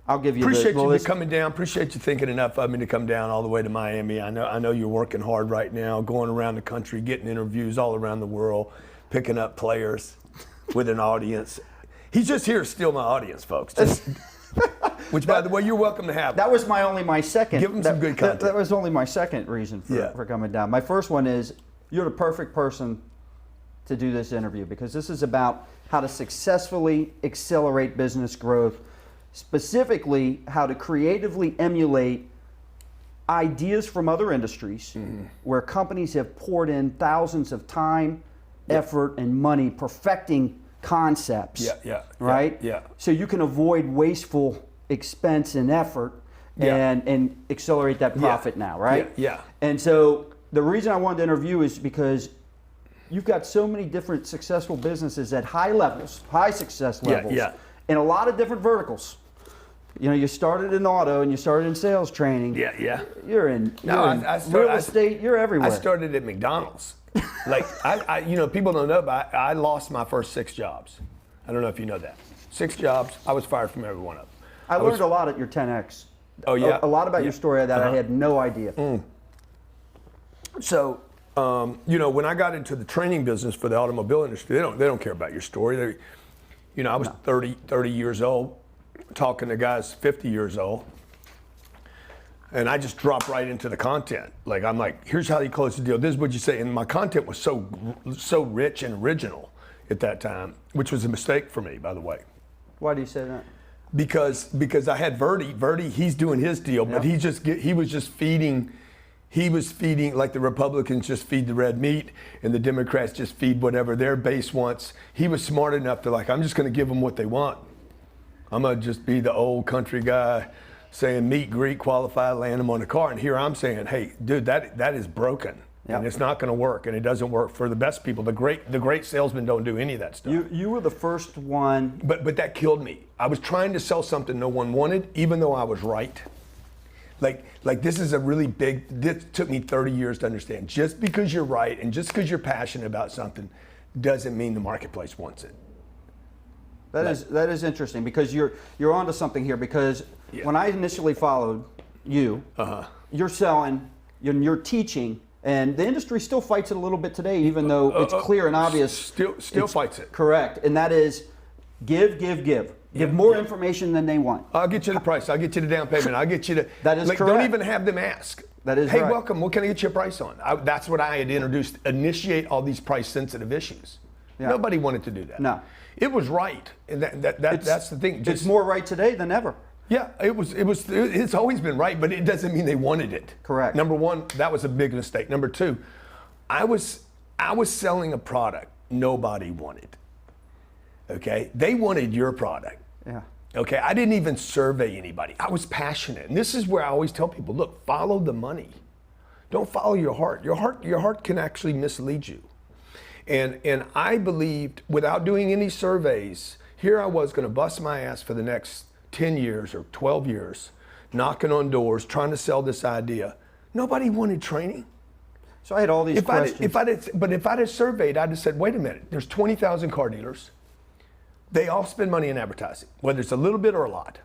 I'll give you Appreciate the you list. coming down. Appreciate you thinking enough of me to come down all the way to Miami. I know you're working hard right now, going around the country, getting interviews all around the world, picking up players with an audience. He's just here to steal my audience, folks. Which, by the way, you're welcome to have. That was my second. Give him some good content. That was only my second reason for coming down. My first one is you're the perfect person to do this interview because this is about how to successfully accelerate business growth, specifically how to creatively emulate ideas from other industries where companies have poured in thousands of time, effort, and money perfecting concepts. Right? Yeah. So you can avoid wasteful expense and effort and accelerate that profit now, right? Yeah. And so the reason I wanted to interview is because you've got so many different successful businesses at high levels, high success levels, in a lot of different verticals. You know, you started in auto and you started in sales training. Yeah. You're in real estate. You're everywhere. I started at McDonald's. Like, I people don't know, but I lost my first 6 jobs. I don't know if you know that. 6 jobs. I was fired from every one of them. I learned a lot at your 10X. Oh, yeah? A lot about your story that I had no idea. So, when I got into the training business for the automobile industry, they don't care about your story. I was 30 years old, talking to guys 50 years old. And I just dropped right into the content. Like, I'm like, here's how you close the deal. This is what you say. And my content was so rich and original at that time, which was a mistake for me, by the way. Why do you say that? Because I had Verdi. Verdi, he's doing his deal, but he was feeding like the Republicans just feed the red meat and the Democrats just feed whatever their base wants. He was smart enough to I'm just going to give them what they want. I'm going to just be the old country guy saying meet, greet, qualify, land them on the car. And here I'm saying, hey, dude, that is broken. And it's not going to work, and it doesn't work for the best people. The great salesmen don't do any of that stuff. You were the first one. But that killed me. I was trying to sell something no one wanted, even though I was right. Like this is a really big, this took me 30 years to understand. Just because you're right and just because you're passionate about something doesn't mean the marketplace wants it. That is interesting because you're onto something here because when I initially followed you, you're selling, you're teaching, and the industry still fights it a little bit today, even though it's clear and obvious. Still fights it. Correct, and that is give. Give more information than they want. I'll get you the price. I'll get you the down payment. I'll get you the. That is correct. Don't even have them ask. That is Hey, right. welcome. What can I get you a price on? That's what I had introduced. Initiate all these price-sensitive issues. Yeah. Nobody wanted to do that. No. It was right, and that's the thing. It's more right today than ever. Yeah, it's always been right, but it doesn't mean they wanted it. Correct. Number one, that was a big mistake. Number two, I was selling a product nobody wanted. Okay, they wanted your product. Yeah. Okay, I didn't even survey anybody. I was passionate, and this is where I always tell people: look, follow the money. Don't follow your heart. Your heart can actually mislead you. And I believed, without doing any surveys, here I was going to bust my ass for the next 10 years or 12 years, knocking on doors, trying to sell this idea. Nobody wanted training. So I had all these questions. If I'd have surveyed, I'd have said, wait a minute, there's 20,000 car dealers. They all spend money in advertising, whether it's a little bit or a lot.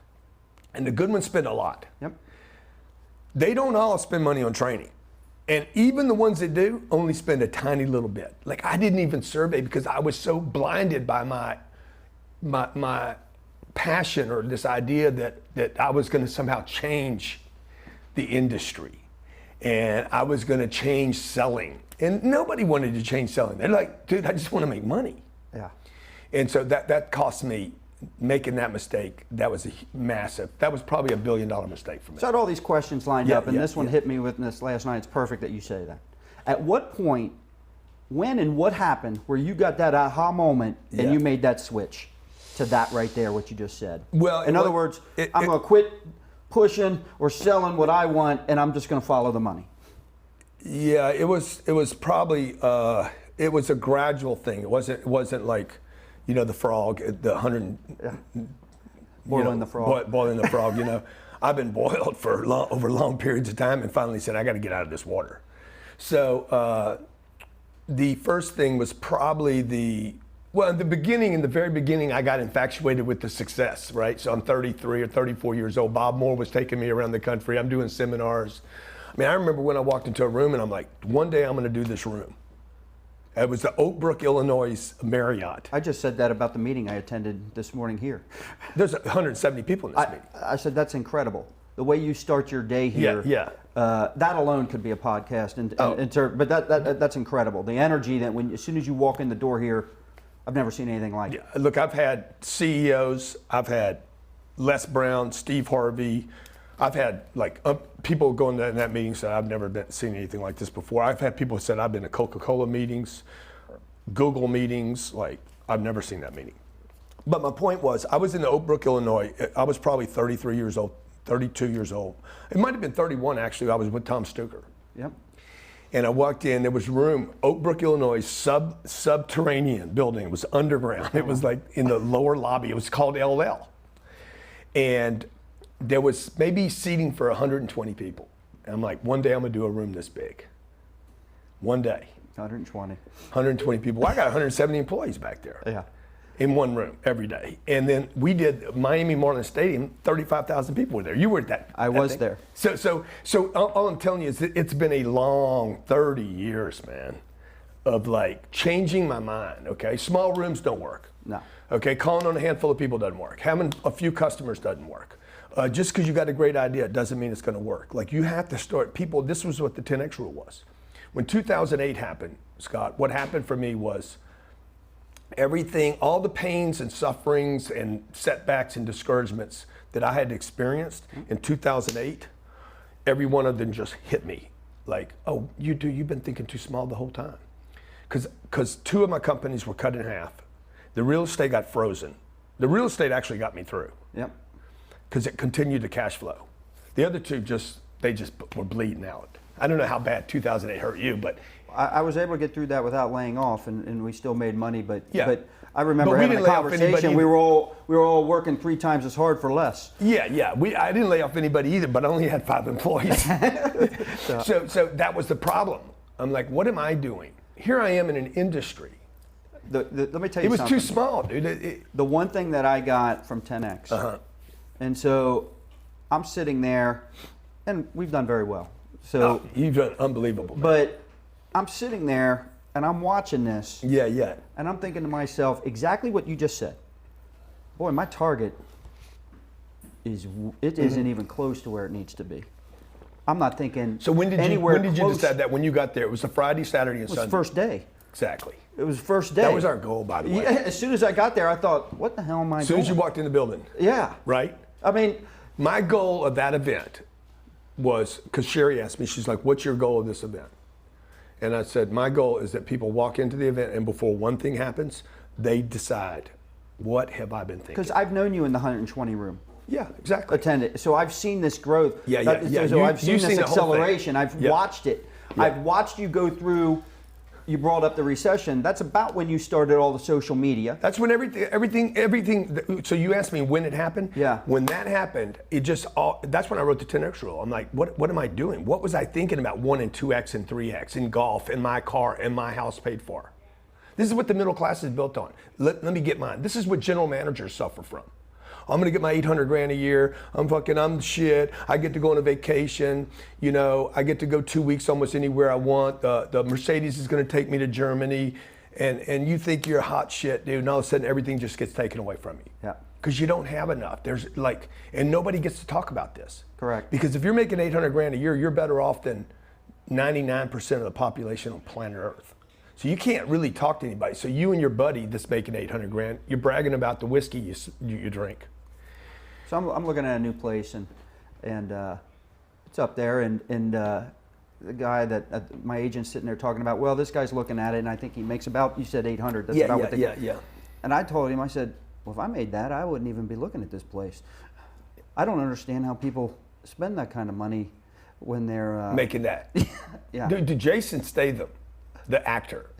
And the good ones spend a lot. Yep. They don't all spend money on training. And even the ones that do only spend a tiny little bit. Like, I didn't even survey because I was so blinded by my passion or this idea that I was going to somehow change the industry and I was going to change selling. And nobody wanted to change selling. They're like, dude, I just want to make money. Yeah. And so that cost me making that mistake. That was that was probably $1 billion mistake for me. So I had all these questions lined up, and this one hit me with this last night. It's perfect that you say that. At what point, when and what happened where you got that aha moment and you made that switch to that right there, what you just said? Well, in other words, I'm going to quit pushing or selling what I want, and I'm just going to follow the money. Yeah, it was probably it was a gradual thing. It wasn't like, the frog, the 100. Boiling the frog. Boiling the frog. I've been boiled for over long periods of time, and finally said I got to get out of this water. So the first thing was probably Well, in the very beginning, I got infatuated with the success, right? So I'm 33 or 34 years old. Bob Moore was taking me around the country. I'm doing seminars. I mean, I remember when I walked into a room and I'm like, one day I'm going to do this room. It was the Oak Brook, Illinois Marriott. I just said that about the meeting I attended this morning here. There's 170 people in this meeting. I said, that's incredible. The way you start your day here, that alone could be a podcast. But that's incredible. The energy that as soon as you walk in the door here, I've never seen anything like it. Look, I've had CEOs, I've had Les Brown, Steve Harvey, I've had people going to that meeting said I've never seen anything like this before. I've had people said I've been to Coca-Cola meetings, Google meetings, I've never seen that meeting. But my point was, I was in Oak Brook, Illinois. I was probably 33 years old, 32 years old. It might have been 31 actually. I was with Tom Stuker. Yep. And I walked in, there was a room, Oak Brook, Illinois, subterranean building. It was underground. It was like in the lower lobby. It was called LL. And there was maybe seating for 120 people. And I'm like, one day I'm gonna do a room this big. One day. 120 people. Well, I got 170 employees back there. Yeah. In one room every day. And then we did Miami Marlins Stadium, 35,000 people were there. You were at that. I was there. So all I'm telling you is that it's been a long 30 years, man, of changing my mind, okay? Small rooms don't work. No. Okay, calling on a handful of people doesn't work. Having a few customers doesn't work. Just because you got a great idea doesn't mean it's gonna work. You have to start, this was what the 10X rule was. When 2008 happened, Scott, what happened for me was everything, all the pains and sufferings and setbacks and discouragements that I had experienced in 2008, every one of them just hit me. Oh, you've been thinking too small the whole time. Because two of my companies were cut in half. The real estate got frozen. The real estate actually got me through. Yep. Because it continued to cash flow. The other two they just were bleeding out. I don't know how bad 2008 hurt you, but I was able to get through that without laying off, and we still made money. But I But remember we having didn't a lay off anybody conversation. We were all working 3 times as hard for less. I didn't lay off anybody either, but I only had 5 employees. so that was the problem. I'm like, what am I doing? Here I am in an industry. Let me tell you something. It was too small, dude. The one thing that I got from 10X, and so I'm sitting there, and we've done very well. So you've done unbelievable. Man. But I'm sitting there and I'm watching this. Yeah. And I'm thinking to myself exactly what you just said. Boy, my target isn't even close to where it needs to be. I'm not thinking. So when did you decide that? When you got there, it was a Friday, Saturday, and Sunday. It was the first day. Exactly. It was the first day. That was our goal, by the way. Yeah, as soon as I got there, I thought, what the hell am I doing? As soon as you walked in the building. Yeah. Right? I mean, my goal of that event was, because Sherry asked me, she's like, what's your goal of this event? And I said, my goal is that people walk into the event and before one thing happens, they decide, what have I been thinking? Because I've known you in the 120 room. Yeah, exactly. Attended. So I've seen this growth. Yeah. So I've seen this acceleration. I've watched it. Yeah. I've watched you go through. You brought up the recession. That's about when you started all the social media. That's when everything. So you asked me when it happened. Yeah. When that happened, that's when I wrote the 10X rule. I'm like, what am I doing? What was I thinking about 1 and 2X and 3X in golf, in my car, and my house paid for? This is what the middle class is built on. Let me get mine. This is what general managers suffer from. I'm gonna get my 800 grand a year. I'm the shit. I get to go on a vacation. I get to go 2 weeks almost anywhere I want. The Mercedes is gonna take me to Germany. And you think you're hot shit, dude, and all of a sudden everything just gets taken away from you. Yeah. Because you don't have enough. And nobody gets to talk about this. Correct. Because if you're making 800 grand a year, you're better off than 99% of the population on planet Earth. So you can't really talk to anybody. So you and your buddy that's making 800 grand, you're bragging about the whiskey you drink. So I'm looking at a new place, and it's up there, and the guy that my agent's sitting there talking about, well, this guy's looking at it, and I think he makes about, you said 800. That's about what they get. Yeah. And I told him, I said, well, if I made that, I wouldn't even be looking at this place. I don't understand how people spend that kind of money when they're making that. Yeah. Dude, Jason Statham, the actor,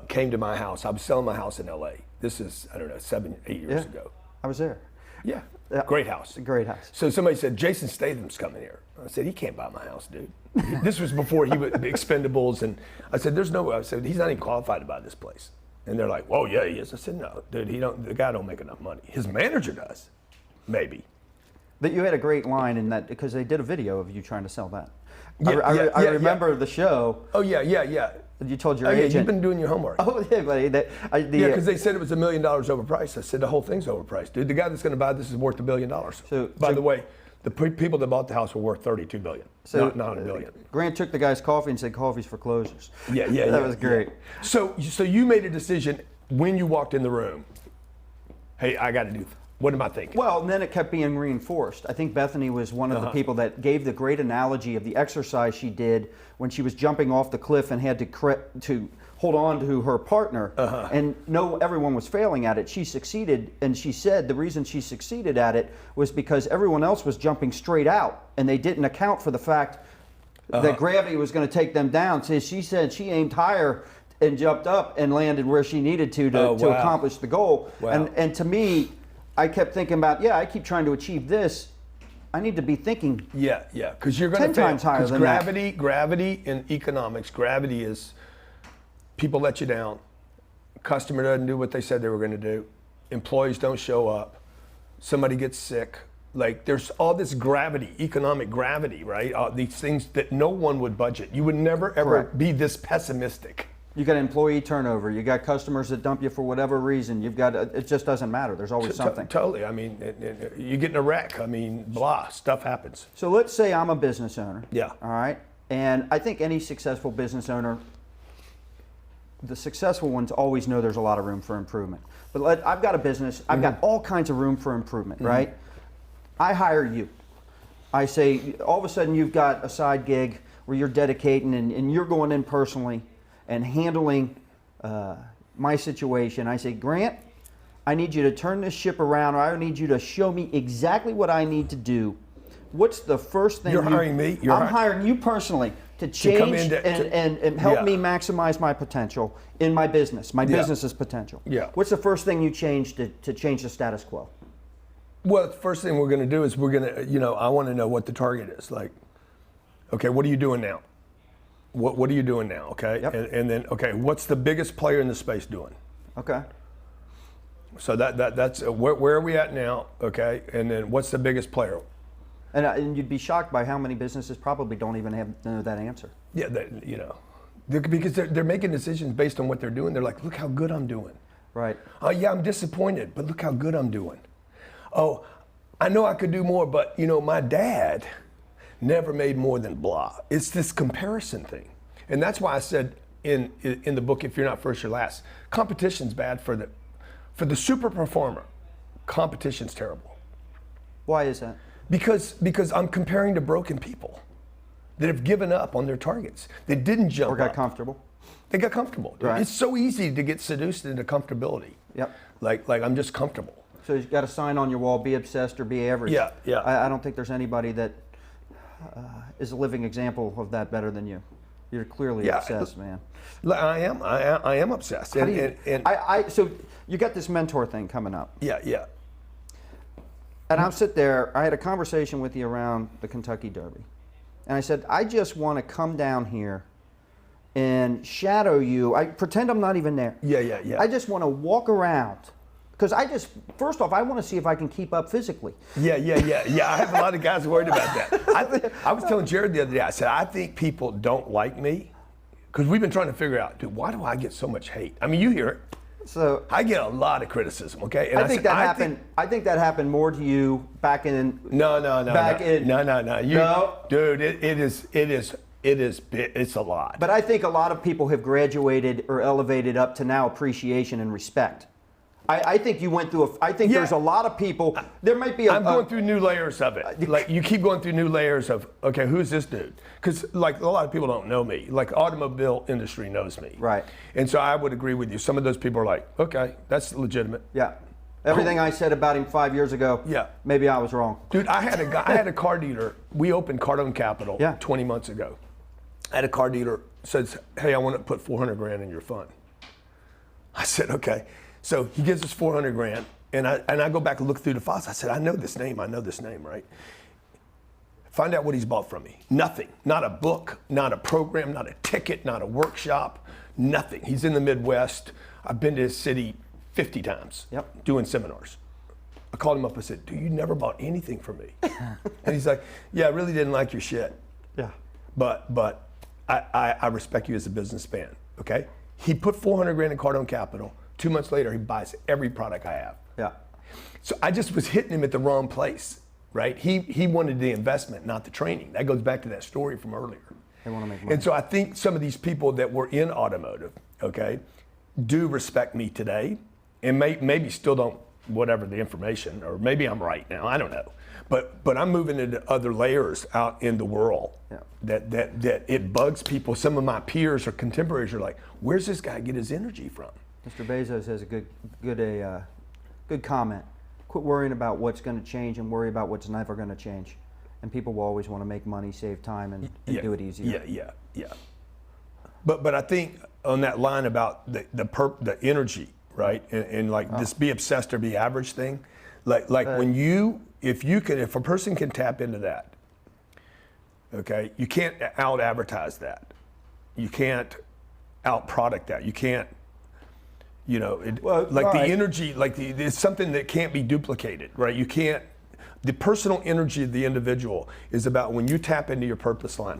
came to my house. I was selling my house in LA. This is, 7, 8 years ago. I was there. Yeah. Great house. Great house. So somebody said, Jason Statham's coming here. I said, he can't buy my house, dude. This was before he was Expendables. And I said, there's no way. I said, he's not even qualified to buy this place. And they're like, "Whoa, yeah, he is." I said, "No, dude, the guy don't make enough money. His manager does, maybe." But you had a great line in that because they did a video of you trying to sell that. Yeah, I remember the show. Oh yeah. You told your Yeah, agent. you've been doing your homework. Oh yeah, buddy. Because they said it was $1 million overpriced. I said the whole thing's overpriced, dude. The guy that's going to buy this is worth $1 billion. By the way, the people that bought the house were worth $32 billion, not $1 billion. Grant took the guy's coffee and said, "Coffee's for closers." Yeah. That was great. Yeah. So you made a decision when you walked in the room. Hey, I got to do. What am I thinking? Well, and then it kept being reinforced. I think Bethany was one of the people that gave the great analogy of the exercise she did when she was jumping off the cliff and had to hold on to her partner. And everyone was failing at it. She succeeded, and she said the reason she succeeded at it was because everyone else was jumping straight out, and they didn't account for the fact that gravity was going to take them down. So she said she aimed higher and jumped up and landed where she needed to accomplish the goal. Wow. And to me, I kept thinking about, I keep trying to achieve this. I need to be thinking. Yeah, because you're going to 10 times higher than gravity in economics, gravity is people let you down. Customer doesn't do what they said they were going to do. Employees don't show up. Somebody gets sick. Like there's all this gravity, economic gravity, right? These things that no one would budget. You would never ever be this pessimistic. You got employee turnover. You got customers that dump you for whatever reason. You've got it just doesn't matter. There's always something. Totally. I mean, you get in a wreck. I mean, stuff happens. So let's say I'm a business owner. Yeah. All right. And I think any successful business owner, the successful ones always know there's a lot of room for improvement. But I've got a business. I've got all kinds of room for improvement, right? I hire you. I say, all of a sudden you've got a side gig where you're dedicating and you're going in personally and handling my situation. I say, Grant, I need you to turn this ship around, or I need you to show me exactly what I need to do. What's the first thing you're hiring me? I'm hiring you personally to change and help me maximize my potential in my business, my business's potential. Yeah. What's the first thing you change to change the status quo? Well, the first thing we're going to do is we're going to, I want to know what the target is. Like, okay, what are you doing now? What are you doing now? Okay, and then what's the biggest player in the space doing? Okay. So that's where are we at now? Okay, and then what's the biggest player? And you'd be shocked by how many businesses probably don't even know that answer. Yeah, because they're making decisions based on what they're doing. They're like, look how good I'm doing. Right. Oh yeah, I'm disappointed, but look how good I'm doing. Oh, I know I could do more, but my dad never made more than blah. It's this comparison thing. And that's why I said in the book, if you're not first, you're last. Competition's bad for the super performer. Competition's terrible. Why is that? Because I'm comparing to broken people that have given up on their targets. They didn't jump or got up. Comfortable. They got comfortable. Right. It's so easy to get seduced into comfortability. Yep. Like I'm just comfortable. So you've got a sign on your wall, be obsessed or be average. Yeah. I don't think there's anybody that is a living example of that better than you. You're clearly obsessed, man. I am obsessed. So you got this mentor thing coming up. Yeah. And I'm sitting there, I had a conversation with you around the Kentucky Derby. And I said, I just want to come down here and shadow you. I pretend I'm not even there. Yeah. I just want to walk around. Because first off, I want to see if I can keep up physically. Yeah. I have a lot of guys worried about that. I was telling Jared the other day, I said, I think people don't like me because we've been trying to figure out, dude, why do I get so much hate? I mean, you hear it. So I get a lot of criticism, okay? And I think that happened more to you back in. No. Dude, it's a lot. But I think a lot of people have graduated or elevated up to now appreciation and respect. I think you went through there's a lot of people. There might be. I'm going through new layers of it. Like you keep going through new layers of, okay, who's this dude? Because like a lot of people don't know me. Like automobile industry knows me. Right. And so I would agree with you. Some of those people are like, okay, that's legitimate. Yeah. Everything I said about him 5 years ago. Yeah. Maybe I was wrong. Dude, I had a car dealer. We opened Cardone Capital 20 months ago. I had a car dealer says, hey, I want to put 400 grand in your fund. I said, okay. So he gives us 400 grand, and I go back and look through the files. I said, I know this name, right? Find out what he's bought from me. Nothing. Not a book, not a program, not a ticket, not a workshop, nothing. He's in the Midwest. I've been to his city 50 times doing seminars. I called him up and said, dude, you never bought anything from me. And he's like, yeah, I really didn't like your shit. Yeah. But I respect you as a businessman, okay? He put 400 grand in Cardone Capital. 2 months later, he buys every product I have. Yeah. So I just was hitting him at the wrong place, right? He wanted the investment, not the training. That goes back to that story from earlier. They want to make money. And so I think some of these people that were in automotive, okay, do respect me today, and maybe still don't, whatever the information, or maybe I'm right now, I don't know. But I'm moving into other layers out in the world that it bugs people. Some of my peers or contemporaries are like, where's this guy get his energy from? Mr. Bezos has a good comment. Quit worrying about what's going to change and worry about what's never going to change. And people will always want to make money, save time, and do it easier. Yeah. But I think on that line about the energy, right, and like this be obsessed or be average thing, like when if a person can tap into that, okay, you can't out advertise that, you can't out product that, you can't. The energy, it's something that can't be duplicated, right? You can't. The personal energy of the individual is about when you tap into your purpose line,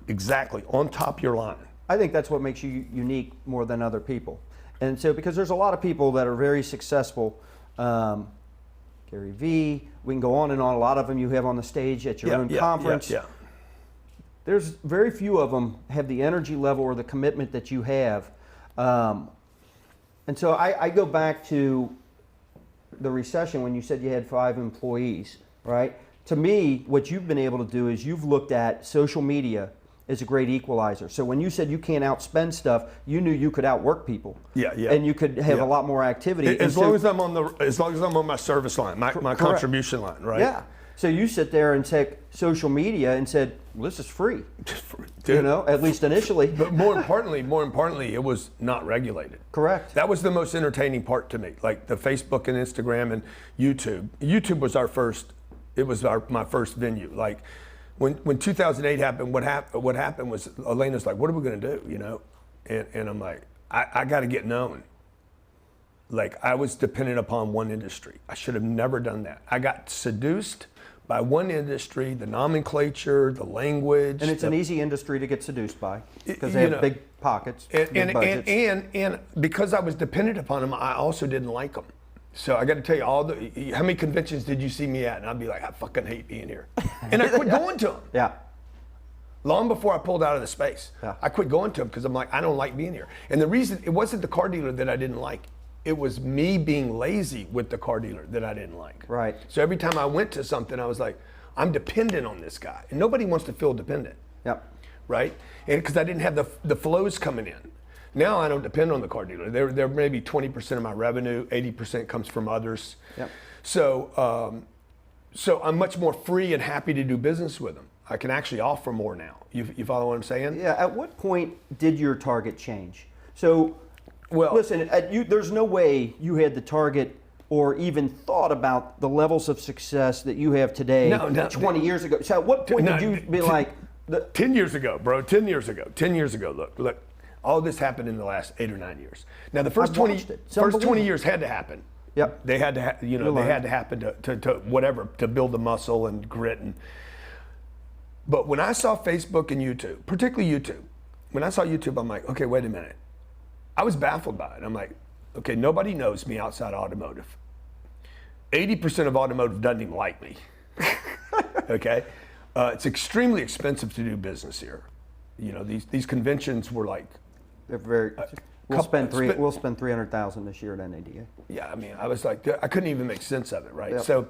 exactly on top of your line. I think that's what makes you unique more than other people. And so, because there's a lot of people that are very successful, Gary Vee, we can go on and on. A lot of them you have on the stage at your own conference. There's very few of them have the energy level or the commitment that you have. And so I go back to the recession when you said you had 5 employees, right? To me, what you've been able to do is you've looked at social media as a great equalizer. So when you said you can't outspend stuff, you knew you could outwork people. Yeah. And you could have a lot more activity. As long as I'm on my service line, my contribution line, right? Yeah. So you sit there and take social media and said, well, this is free. Dude, at least initially. But more importantly, it was not regulated. Correct. That was the most entertaining part to me. Like the Facebook and Instagram and YouTube. YouTube was my first venue. Like when 2008 happened, what happened was Elena's like, what are we going to do? And I'm like, I got to get known. Like I was dependent upon one industry. I should have never done that. I got seduced by one industry, the nomenclature, the language. And it's an easy industry to get seduced by because they have big pockets, big budgets. And because I was dependent upon them, I also didn't like them. So I got to tell you, how many conventions did you see me at? And I'd be like, I fucking hate being here. And I quit going to them. Yeah. Long before I pulled out of the space. Yeah. I quit going to them because I'm like, I don't like being here. And the reason, it wasn't the car dealer that I didn't like. It was me being lazy with the car dealer that I didn't like. Right. So every time I went to something, I was like, I'm dependent on this guy. And nobody wants to feel dependent. Yep. Right? And because I didn't have the flows coming in. Now I don't depend on the car dealer. They're maybe 20% of my revenue, 80% comes from others. Yep. So I'm much more free and happy to do business with them. I can actually offer more now. You follow what I'm saying? Yeah. At what point did your target change? So, well, listen, there's no way you had the target or even thought about the levels of success that you have today 20 years ago. So at what point did you be like... 10 years ago, bro, 10 years ago, look, all this happened in the last 8 or 9 years. Now the first 20 years had to happen. Yep. They had to, they had to happen to build the muscle and grit. But when I saw Facebook and YouTube, particularly YouTube, when I saw YouTube, I'm like, okay, wait a minute. I was baffled by it. I'm like, okay, nobody knows me outside automotive. 80% of automotive doesn't even like me. Okay? It's extremely expensive to do business here. These conventions were like... They're very... We'll spend $300,000 this year at NADA. Yeah, I mean, I was like, I couldn't even make sense of it, right? Yep. So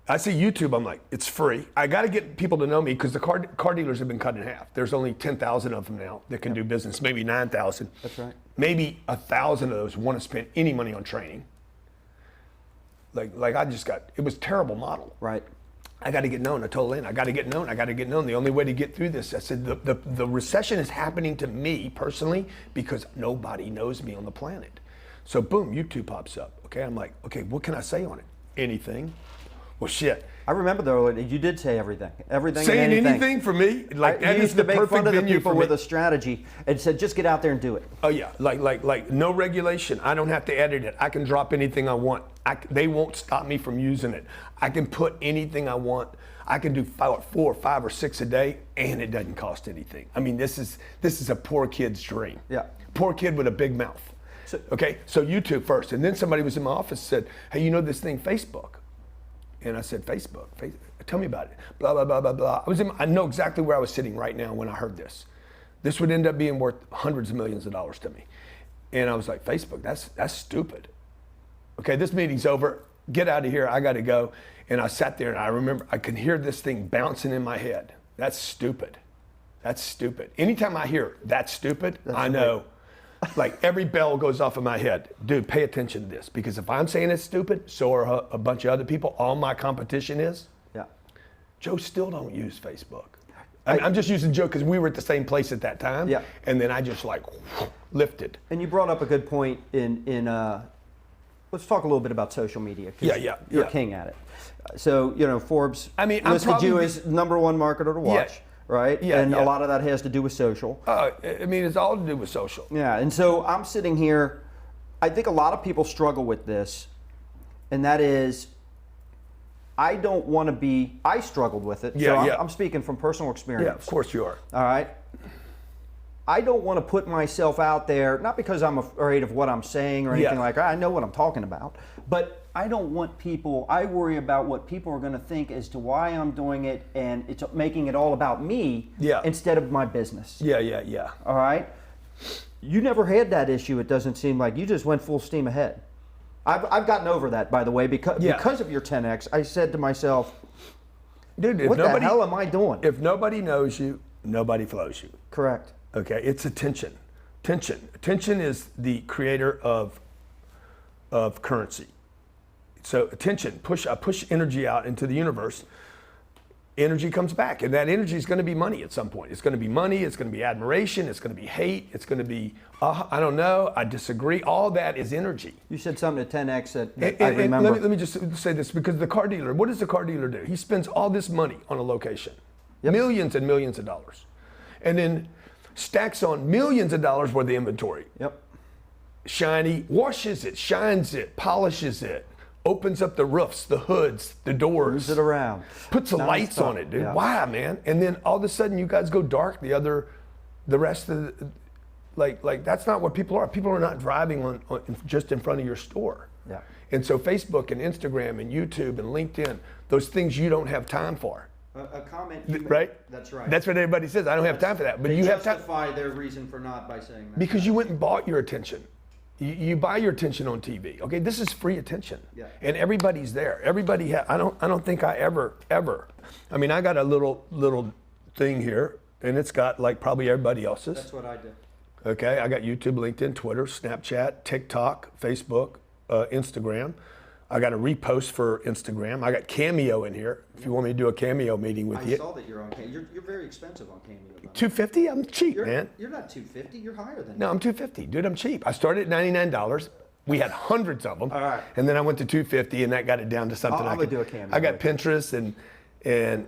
I see YouTube, I'm like, it's free. I got to get people to know me because the car dealers have been cut in half. There's only 10,000 of them now that can do business, maybe 9,000. That's right. Maybe 1,000 of those want to spend any money on training. Like it was a terrible model. Right. I got to get known. I told Lynn, I got to get known. The only way to get through this, I said, the recession is happening to me personally because nobody knows me on the planet. So boom, YouTube pops up. Okay, I'm like, okay, what can I say on it? Anything. Well, shit. I remember though, you did say everything. Everything Saying and anything. anything for me, like that you is used the to make perfect fun of the venue people for me. with a strategy and said, just get out there and do it. Oh yeah, like no regulation. I don't have to edit it. I can drop anything I want. They won't stop me from using it. I can put anything I want. I can do 4, 5, or 6 a day, and it doesn't cost anything. I mean, this is a poor kid's dream. Yeah. Poor kid with a big mouth. Okay, so YouTube first, and then somebody was in my office and said, "Hey, you know this thing, Facebook?" And I said, "Facebook? Tell me about it." Blah blah blah blah blah. I know exactly where I was sitting right now when I heard this. This would end up being worth hundreds of millions of dollars to me. And I was like, "Facebook? That's stupid." Okay, this meeting's over. Get out of here. I got to go. And I sat there and I remember I could hear this thing bouncing in my head. That's stupid. That's stupid. Anytime I hear that's stupid, I know. Like every bell goes off in my head. Dude, pay attention to this, because if I'm saying it's stupid, so are a bunch of other people. All my competition is. Yeah. Joe still don't use Facebook. I'm just using Joe because we were at the same place at that time. Yeah. And then I just like lifted. And you brought up a good point in let's talk a little bit about social media. Yeah. You're king at it. So, Forbes listed you as #1 marketer to watch. Yeah. Right? Yeah, and a lot of that has to do with social. It's all to do with social. Yeah, and so I'm sitting here, I think a lot of people struggle with this, and that is, I struggled with it. Yeah, so I'm speaking from personal experience. Yeah, of course you are. All right? I don't want to put myself out there, not because I'm afraid of what I'm saying or anything like that. I know what I'm talking about. But I don't want I worry about what people are going to think as to why I'm doing it, and it's making it all about me instead of my business. Yeah. All right? You never had that issue, it doesn't seem like. You just went full steam ahead. I've gotten over that, by the way, because of your 10X. I said to myself, dude, what the hell am I doing? If nobody knows you, nobody flows you. Correct. Okay, it's attention. Attention is the creator of currency. So attention, I push energy out into the universe. Energy comes back, and that energy is going to be money at some point. It's going to be money, it's going to be admiration, it's going to be hate, it's going to be, I don't know, I disagree. All that is energy. You said something to 10X that I remember. Let me just say this, because the car dealer, what does the car dealer do? He spends all this money on a location, millions and millions of dollars, and then stacks on millions of dollars worth of inventory. Yep. Shiny, washes it, shines it, polishes it, opens up the roofs, the hoods, the doors. Moves it around. Puts the lights on it, dude. Yeah. Why, man? And then all of a sudden you guys go dark. The rest of the, like that's not what people are. People are not driving on just in front of your store. Yeah. And so Facebook and Instagram and YouTube and LinkedIn, those things you don't have time for. A comment, right? That's right. That's what everybody says. I don't have time for that. But they you have time. Justify their reason for not by saying that. Because you went and bought your attention. You buy your attention on TV. Okay, this is free attention. Yeah. And everybody's there. Everybody. I don't think I ever. I mean, I got a little thing here, and it's got like probably everybody else's. That's what I did. Okay, I got YouTube, LinkedIn, Twitter, Snapchat, TikTok, Facebook, Instagram. I got a repost for Instagram. I got Cameo in here. If you want me to do a Cameo meeting with you. I saw that you're on Cameo. You're very expensive on Cameo. $250? I'm cheap, man. You're not $250. You're higher than that. No, I'm $250, dude. I'm cheap. I stared at $99. We had hundreds of them. All right. And then I went to $250, and that got it down to something. I'm gonna do a Cameo. I got Pinterest and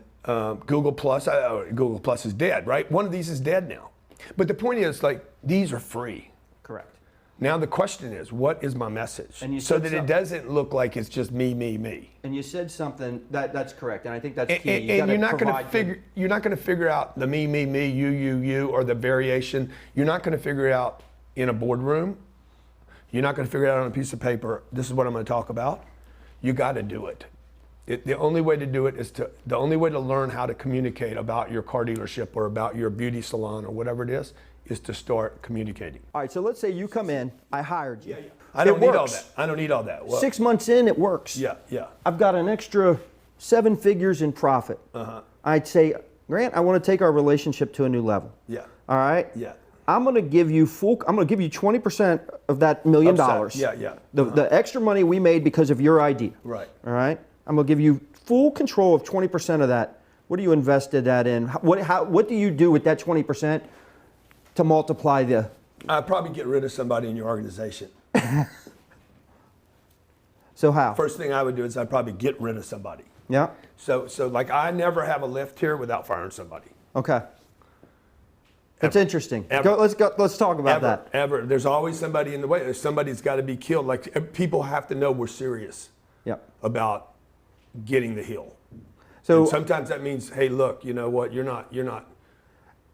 Google Plus. Google Plus is dead, right? One of these is dead now. But the point is, like, these are free. Correct. Now the question is, what is my message? So that it doesn't look like it's just me. And you said something that's correct, and I think that's key. And you're not going to figure out the me, you, or the variation. You're not going to figure it out in a boardroom. You're not going to figure it out on a piece of paper. This is what I'm going to talk about. You got to do it. The only way to do it is the only way to learn how to communicate about your car dealership or about your beauty salon or whatever it is to start communicating. All right, so let's say you come in, I hired you. Yeah. I don't need all that. I don't need all that. Well, 6 months in, it works. Yeah. I've got an extra 7 figures in profit. I'd say, Grant, I want to take our relationship to a new level. Yeah. All right? Yeah. I'm going to give you 20% of that $1 million. Yeah. The extra money we made because of your idea. Right. All right? I'm going to give you full control of 20% of that. What do you invested that in? What do you do with that 20% to multiply the... I'd probably get rid of somebody in your organization. So how? First thing I would do is I'd probably get rid of somebody. Yeah. So like I never have a lift here without firing somebody. Okay. That's interesting. Ever. Let's talk about that. Ever. There's always somebody in the way. Somebody's got to be killed. Like people have to know we're serious about getting the hill. So and sometimes that means, hey, look, you know what? You're not.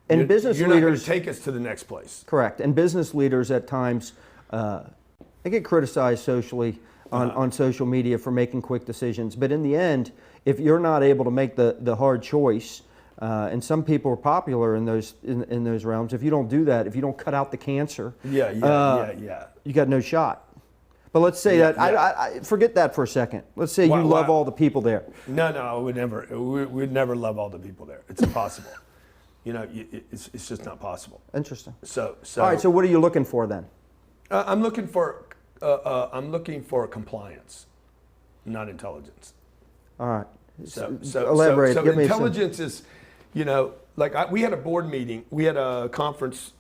And business you're not going leaders to take us to the next place. Correct. And business leaders at times they get criticized socially on social media for making quick decisions. But in the end, if you're not able to make the hard choice. And some people are popular in those realms. If you don't do that, if you don't cut out the cancer, you got no shot. But let's say I forget that for a second. Let's say you love all the people there. No, we'd never love all the people there. It's impossible. It's just not possible. Interesting. So all right. So what are you looking for then? I'm looking for compliance, not intelligence. All right. So elaborate. So Give me intelligence is, like we had a board meeting, we had a conference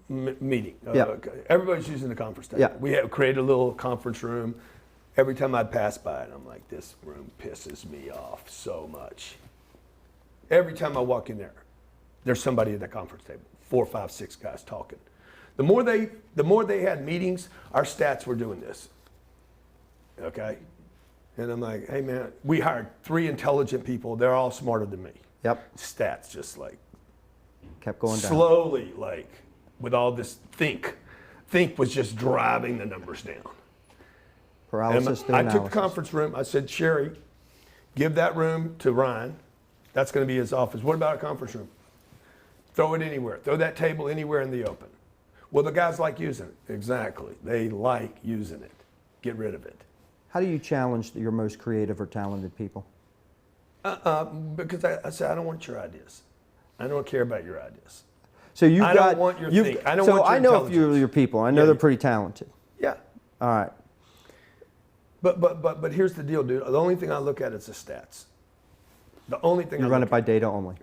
meeting. Everybody's using the conference table. Yeah. We had created a little conference room. Every time I'd pass by it, I'm like, this room pisses me off so much. Every time I walk in there, there's somebody at the conference table, 4, 5, 6 guys talking. The more they had meetings, our stats were doing this. Okay. And I'm like, hey man, we hired 3 intelligent people. They're all smarter than me. Yep. Stats just like kept going down. Slowly, like with all this think was just driving the numbers down. Paralysis through analysis. I took the conference room. I said, Sherry, give that room to Ryan. That's going to be his office. What about a conference room? Throw it anywhere. Throw that table anywhere in the open. Well, the guys like using it. Exactly. They like using it. Get rid of it. How do you challenge your most creative or talented people? Because I say, I don't want your ideas. I don't care about your ideas. So I don't want your think. I don't want your I know a intelligence. few of your people. I know they're pretty talented. Yeah. All right. But here's the deal, dude. The only thing I look at is the stats. The only thing you run it by data only.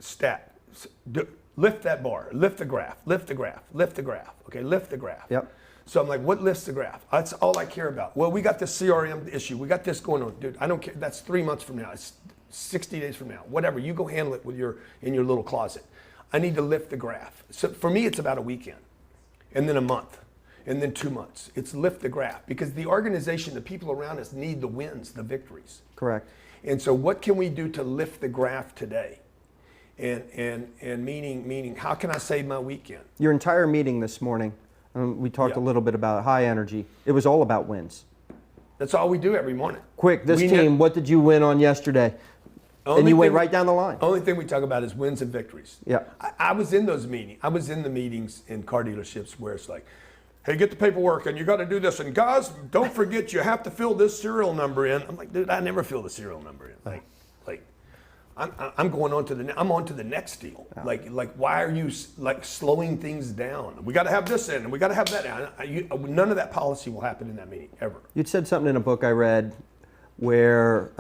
Lift that bar. Lift the graph. Lift the graph. Lift the graph. Okay, lift the graph. Yep. So I'm like, what lifts the graph? That's all I care about. Well, we got this CRM issue. We got this going on. Dude, I don't care. That's 3 months from now. It's 60 days from now. Whatever. You go handle it in your little closet. I need to lift the graph. So for me, it's about a weekend, and then a month, and then 2 months. It's lift the graph because the organization, the people around us need the wins, the victories. Correct. And so what can we do to lift the graph today? And meaning, how can I save my weekend? Your entire meeting this morning, we talked a little bit about high energy. It was all about wins. That's all we do every morning. Quick, this team, what did you win on yesterday? And you went right down the line. Only thing we talk about is wins and victories. Yeah. I was in those meetings. I was in the meetings in car dealerships where it's like, hey, get the paperwork and you got to do this. And guys, don't forget you have to fill this serial number in. I'm like, dude, I never fill the serial number in. Like I'm going on to I'm on to the next deal. Yeah. Like why are you like slowing things down? We got to have this in and we got to have that in. None of that policy will happen in that meeting ever. You'd said something in a book I read where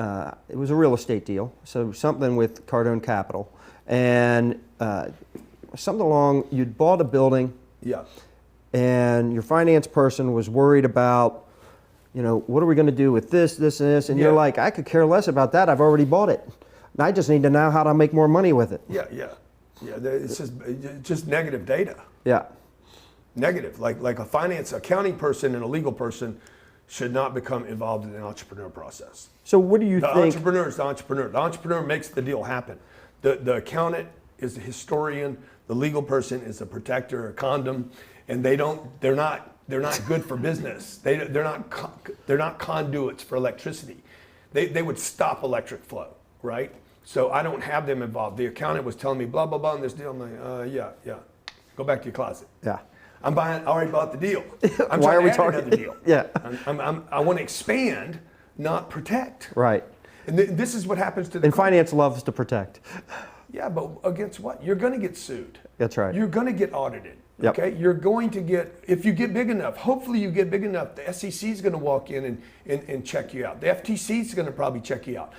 it was a real estate deal. So something with Cardone Capital and something along, you'd bought a building. Yeah. And your finance person was worried about, what are we going to do with this, and this? And you're like, I could care less about that. I've already bought it. And I just need to know how to make more money with it. Yeah. It's just negative data. Yeah. Negative. Like a finance, accounting person and a legal person should not become involved in the entrepreneur process. So what do you think? The entrepreneur is the entrepreneur. The entrepreneur makes the deal happen. The accountant is the historian. The legal person is a protector, a condom, and they're not good for business. They're not conduits for electricity. They would stop electric flow, right? So I don't have them involved. The accountant was telling me blah blah blah in this deal. I'm like, yeah. Go back to your closet. Yeah. I already bought the deal. I'm Why trying are we to add talking? another deal. Yeah. I want to expand, not protect. Right. And this is what happens to the. And finance loves to protect. Yeah, but against what? You're going to get sued. That's right. You're going to get audited. Yep. Okay, you're going to get, if you get big enough, hopefully you get big enough, the SEC is going to walk in and check you out. The FTC is going to probably check you out.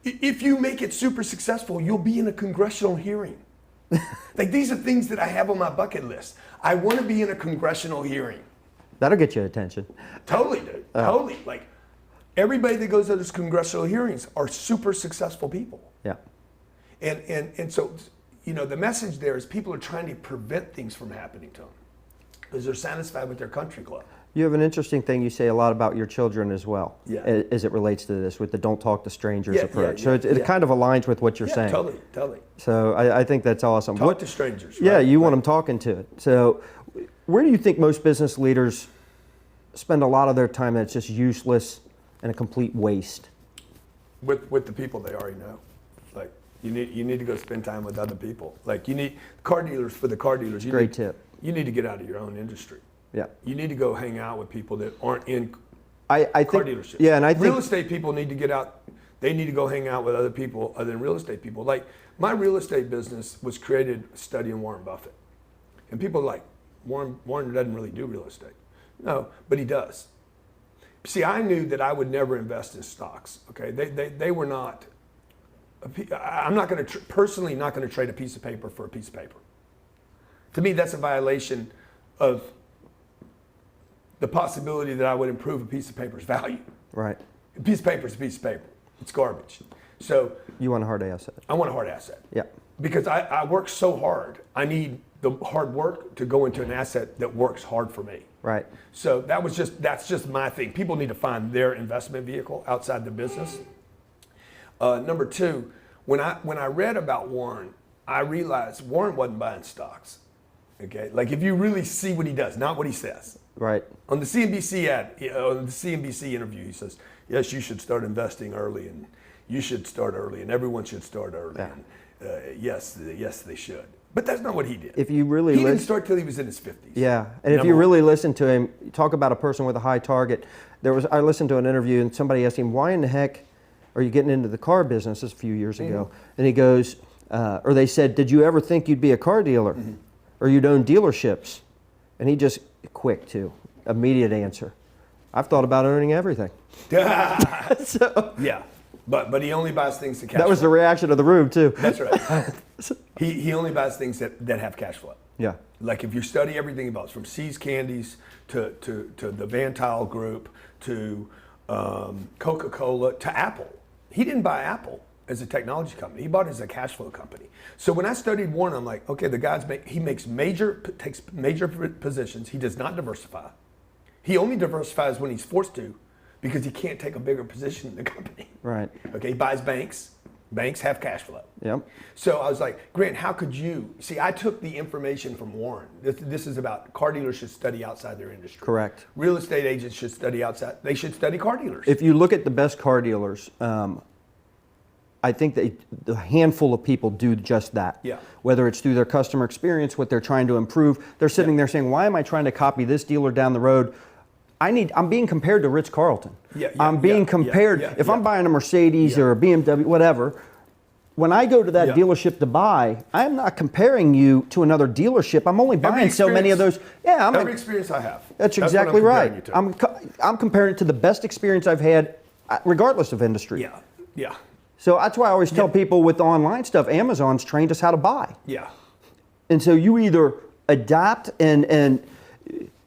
If you make it super successful, you'll be in a congressional hearing. Like these are things that I have on my bucket list. I want to be in a congressional hearing. That'll get you attention. Totally, dude. Totally. Like, Everybody that goes to those congressional hearings are super successful people. Yeah. And so, the message there is people are trying to prevent things from happening to them because they're satisfied with their country club. You have an interesting thing you say a lot about your children as well, as it relates to this, with the don't talk to strangers approach. So it kind of aligns with what you're saying. Totally. So I think that's awesome. Talk to strangers. Yeah, you want them talking to it. So where do you think most business leaders spend a lot of their time that's just useless and a complete waste? With the people they already know. Like, you need to go spend time with other people. Like, you need car dealers for the car dealers. Great tip. You need to get out of your own industry. Yeah. You need to go hang out with people that aren't in car dealerships. Yeah, and I think real estate people need to get out. They need to go hang out with other people other than real estate people. Like, my real estate business was created studying Warren Buffett. And people are like, Warren doesn't really do real estate. No, but he does. See, I knew that I would never invest in stocks. Okay, they were not. I'm not going to personally not going to trade a piece of paper for a piece of paper. To me, that's a violation of the possibility that I would improve a piece of paper's value. Right. A piece of paper is a piece of paper. It's garbage. So you want a hard asset. I want a hard asset. Yeah. Because I work so hard. I need the hard work to go into an asset that works hard for me. Right. So that's just my thing. People need to find their investment vehicle outside the business. Number two, when I read about Warren, I realized Warren wasn't buying stocks. Okay, like if you really see what he does, not what he says. Right. On the CNBC interview, he says, "Yes, you should start investing early, and you should start early, and everyone should start early." Yeah. And yes, they should. But that's not what he did. If you really he didn't start till he was in his 50s. Yeah, and if you really listen to him, talk about a person with a high target. I listened to an interview and somebody asked him, "Why in the heck are you getting into the car business?" This a few years ago, and he goes, or they said, "Did you ever think you'd be a car dealer, or you'd own dealerships?" And he just immediate answer. I've thought about owning everything. So, yeah. But he only buys things that cash that was flow. the reaction of the room too. That's right. He only buys things that have cash flow. Yeah. Like if you study everything he buys, from See's Candies to the Van Tile Group to Coca-Cola to Apple. He didn't buy Apple as a technology company. He bought it as a cash flow company. So when I studied Warren, I'm like, okay, the guy's takes major positions. He does not diversify. He only diversifies when he's forced to, because he can't take a bigger position in the company. Right. Okay, he buys banks. Banks have cash flow. Yep. So I was like, Grant, how could you? See, I took the information from Warren. This is about car dealers should study outside their industry. Correct. Real estate agents should study outside. They should study car dealers. If you look at the best car dealers, I think that a handful of people do just that. Yeah. Whether it's through their customer experience, what they're trying to improve. They're sitting there saying, why am I trying to copy this dealer down the road? I'm being compared to Ritz-Carlton. I'm being compared. If I'm buying a Mercedes or a BMW, whatever, when I go to that dealership to buy, I'm not comparing you to another dealership. I'm only buying so many of those. Yeah, every experience I have. That's exactly right. I'm comparing it to the best experience I've had, regardless of industry. Yeah. So that's why I always tell people with the online stuff, Amazon's trained us how to buy. Yeah. And so you either adapt and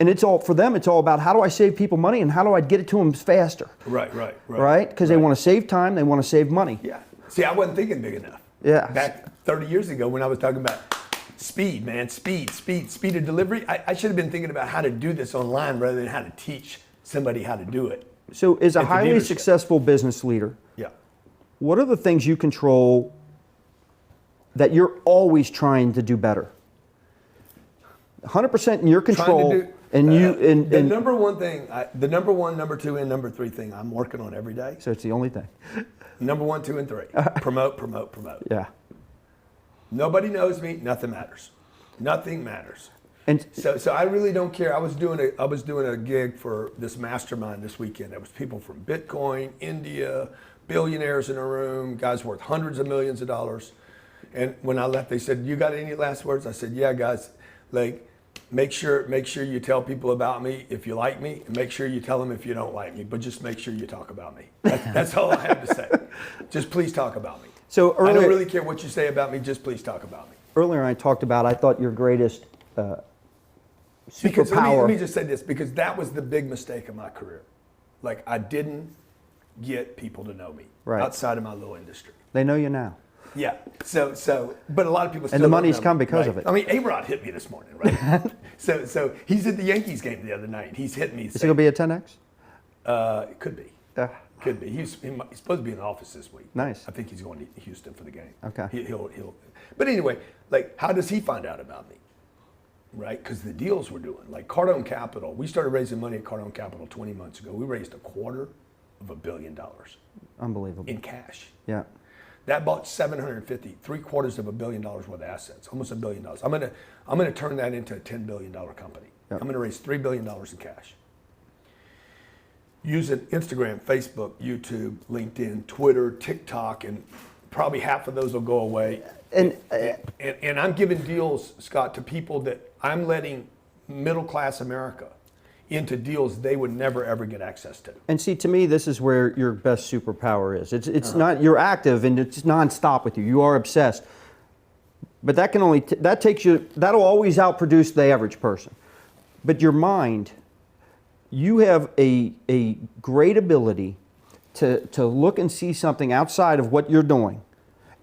it's all, for them, it's all about how do I save people money and how do I get it to them faster. Right? Because they want to save time, they want to save money. Yeah. See, I wasn't thinking big enough. Yeah. Back 30 years ago when I was talking about speed, man, speed of delivery, I should have been thinking about how to do this online rather than how to teach somebody how to do it. So as a highly successful business leader, what are the things you control that you're always trying to do better? 100% in your control. The number one thing, the number one, number two, and number three thing I'm working on every day. So it's the only thing. Number 1, 2, and 3. Promote. Yeah. Nobody knows me. Nothing matters. Nothing matters. And so I really don't care. I was doing a gig for this mastermind this weekend. There was people from Bitcoin, India, billionaires in a room, guys worth hundreds of millions of dollars. And when I left, they said, "You got any last words?" I said, "Yeah, guys. Like, make sure you tell people about me if you like me, and make sure you tell them if you don't like me. But just make sure you talk about me. That's all I have to say. Just please talk about me. So earlier, I don't really care what you say about me. Just please talk about me." Earlier, I talked about I thought your greatest superpower. Let me just say this, because that was the big mistake of my career. Like, I didn't get people to know me outside of my little industry. They know you now. Yeah. So, but a lot of people still and the money's don't know come me, because right? of it. I mean, A-Rod hit me this morning, right? so he's at the Yankees game the other night. He's hit me. Is it going to be a 10X? It could be. Could be. He's supposed to be in the office this week. Nice. I think he's going to Houston for the game. Okay. He'll. But anyway, like, how does he find out about me? Right? Because the deals we're doing, like Cardone Capital, we started raising money at Cardone Capital 20 months ago. We raised $250 million. Unbelievable. In cash. Yeah. That bought $750 million worth of assets, almost $1 billion. I'm gonna turn that into a $10 billion company. Yep. I'm gonna raise $3 billion in cash. Using Instagram, Facebook, YouTube, LinkedIn, Twitter, TikTok, and probably half of those will go away. And I'm giving deals, Scott, to people that I'm letting middle class America into deals they would never ever get access to. And see, to me, this is where your best superpower is. It's not, you're active and it's nonstop with you. You are obsessed. But that can only, that takes you, that'll always outproduce the average person. But your mind, you have a great ability to look and see something outside of what you're doing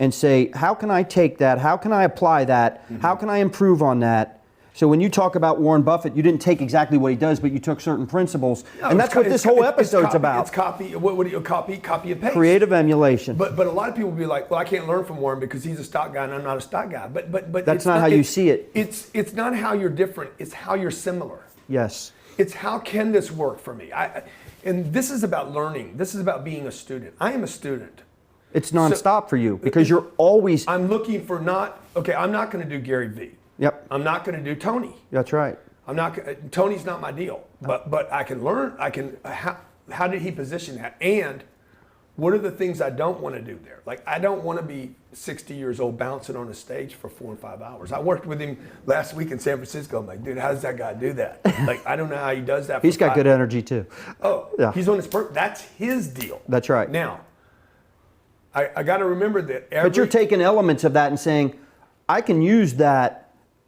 and say, how can I take that? How can I apply that? Mm-hmm. How can I improve on that? So when you talk about Warren Buffett, you didn't take exactly what he does, but you took certain principles, and that's what this whole episode's about. It's copy. What do you copy and paste? Creative emulation. But a lot of people will be like, well, I can't learn from Warren because he's a stock guy and I'm not a stock guy. But that's not how you see it. It's not how you're different. It's how you're similar. Yes. It's how can this work for me? And this is about learning. This is about being a student. I am a student. It's nonstop for you because you're always. I'm looking for I'm not going to do Gary Vee. Yep. I'm not going to do Tony. That's right. Tony's not my deal. No. But I can learn. How did he position that? And what are the things I don't want to do there? Like, I don't want to be 60 years old bouncing on a stage for 4 or 5 hours. I worked with him last week in San Francisco. I'm like, dude, how does that guy do that? Like, I don't know how he does that. He's got good energy too. Oh, yeah. He's on his that's his deal. That's right. Now, I got to remember that. But you're taking elements of that and saying, I can use that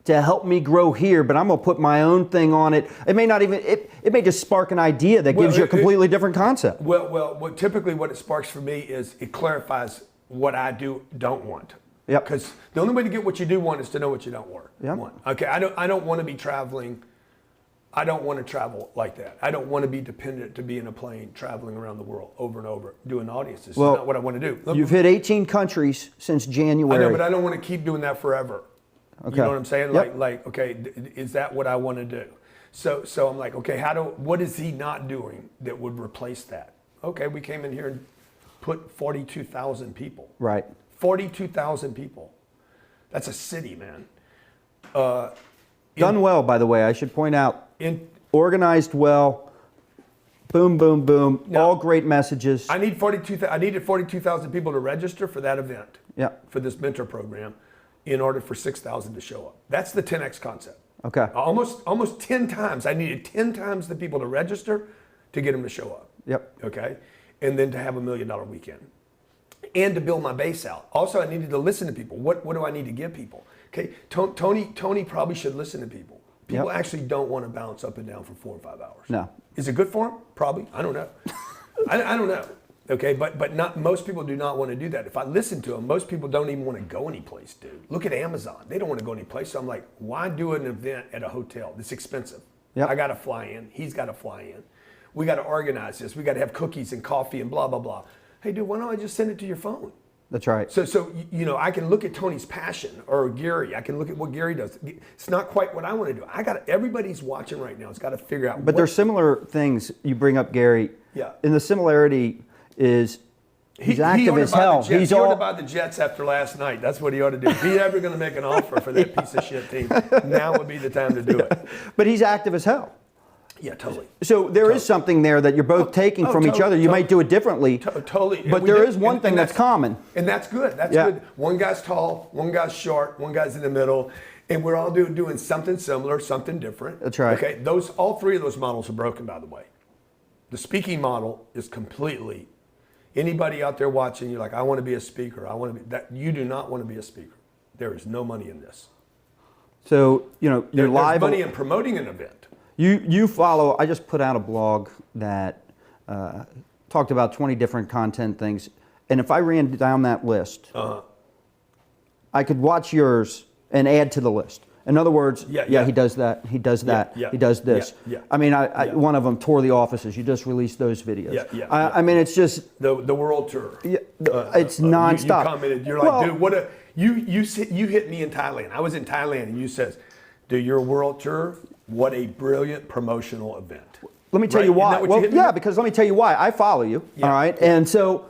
to help me grow here, but I'm gonna put my own thing on it. It may not even, it may just spark an idea that gives you a completely different concept. Well, typically what it sparks for me is it clarifies what I don't want. Yep. Because the only way to get what you do want is to know what you don't want. Yep. Okay, I don't want to be traveling. I don't want to travel like that. I don't want to be dependent to be in a plane traveling around the world over and over doing audiences. It's not what I want to do. You've hit 18 countries since January. I know, but I don't want to keep doing that forever. Okay. You know what I'm saying? Yep. Like, okay, is that what I want to do? So I'm like, okay, what is he not doing that would replace that? Okay, we came in here and put 42,000 people. Right. 42,000 people. That's a city, man. Done well, by the way, I should point out. Organized well. Boom, boom, boom. Now, all great messages. I needed 42,000 people to register for that event. Yeah. For this mentor program, in order for 6,000 to show up. That's the 10X concept. Okay. Almost 10 times. I needed 10 times the people to register to get them to show up. Yep. Okay. And then to have $1 million weekend. And to build my base out. Also, I needed to listen to people. What do I need to give people? Okay. Tony probably should listen to people. People actually don't want to bounce up and down for 4 or 5 hours. No. Is it good for them? Probably. I don't know. I don't know. Okay, but not most people do not want to do that. If I listen to them, most people don't even want to go anyplace, dude. Look at Amazon. They don't want to go anyplace. So I'm like, why do an event at a hotel? It's expensive. Yep. I got to fly in. He's got to fly in. We got to organize this. We got to have cookies and coffee and blah, blah, blah. Hey, dude, why don't I just send it to your phone? That's right. So I can look at Tony's passion or Gary. I can look at what Gary does. It's not quite what I want to do. Everybody's watching right now. It's got to figure out. But there's similar things. You bring up Gary. Yeah. And the similarity is he's active as hell. He ought to buy the Jets after last night. That's what he ought to do. If he's ever going to make an offer for that piece of shit team, now would be the time to do it. But he's active as hell. Yeah, totally. So there is something there that you're both taking from each other. You might do it differently. Totally. But there is one thing that's common. And that's good. That's good. One guy's tall, one guy's short, one guy's in the middle. And we're all doing something similar, something different. That's right. Okay. All three of those models are broken, by the way. The speaking model is completely. Anybody out there watching, you're like, I want to be a speaker. I want to be that. You do not want to be a speaker. There is no money in this. So you're live. There's money in promoting an event. You follow. I just put out a blog that talked about 20 different content things. And if I ran down that list, I could watch yours and add to the list. In other words, he does that, he does that, he does this. I mean, one of them, Tour the Offices. You just released those videos. I mean, it's just the world tour. It's nonstop. You commented. You're like, dude, what a you hit me in Thailand. I was in Thailand, and you says, dude, your world tour. What a brilliant promotional event. Let me tell you why. Well, because let me tell you why. I follow you. All right, and so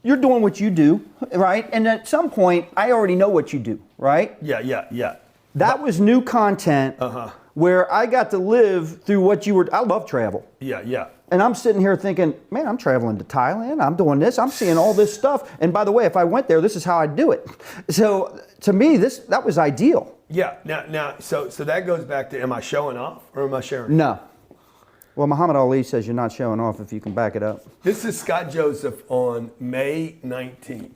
you're doing what you do, right? And at some point, I already know what you do, right? Yeah. That was new content where I got to live through what you were. I love travel. Yeah. And I'm sitting here thinking, man, I'm traveling to Thailand. I'm doing this. I'm seeing all this stuff. And by the way, if I went there, this is how I'd do it. So to me, that was ideal. Yeah. Now, so that goes back to, am I showing off or am I sharing? No. Well, Muhammad Ali says you're not showing off if you can back it up. This is Scott Joseph on May 19th,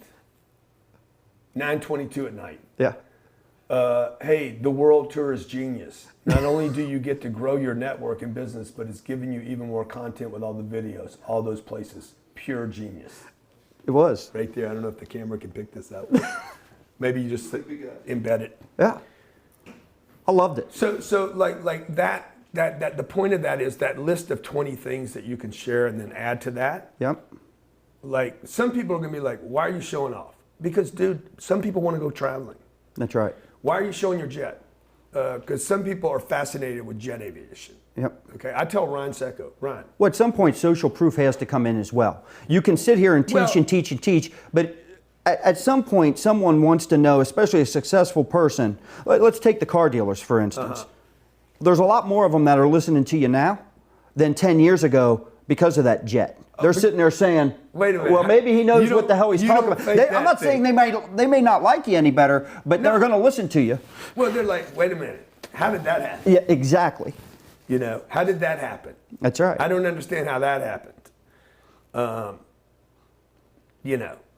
9:22 at night. Yeah. Hey, the world tour is genius. Not only do you get to grow your network and business, but it's giving you even more content with all the videos, all those places. Pure genius. It was. Right there. I don't know if the camera can pick this up. Maybe you just embed it. Yeah. I loved it. So like that the point of that is that list of 20 things that you can share and then add to that. Yep. Like some people are going to be like, why are you showing off? Because, dude, some people want to go traveling. That's right. Why are you showing your jet? Because some people are fascinated with jet aviation. Yep. Okay, I tell Ryan Secco, Ryan. Well, at some point, social proof has to come in as well. You can sit here and teach and teach and teach, but at some point, someone wants to know, especially a successful person. Let's take the car dealers, for instance. There's a lot more of them that are listening to you now than 10 years ago because of that jet. They're sitting there saying, wait a minute. Well, maybe he knows what the hell he's talking about. I'm not saying they may not like you any better, but they're going to listen to you. Well, they're like, wait a minute. How did that happen? Yeah, exactly. How did that happen? That's right. I don't understand how that happened.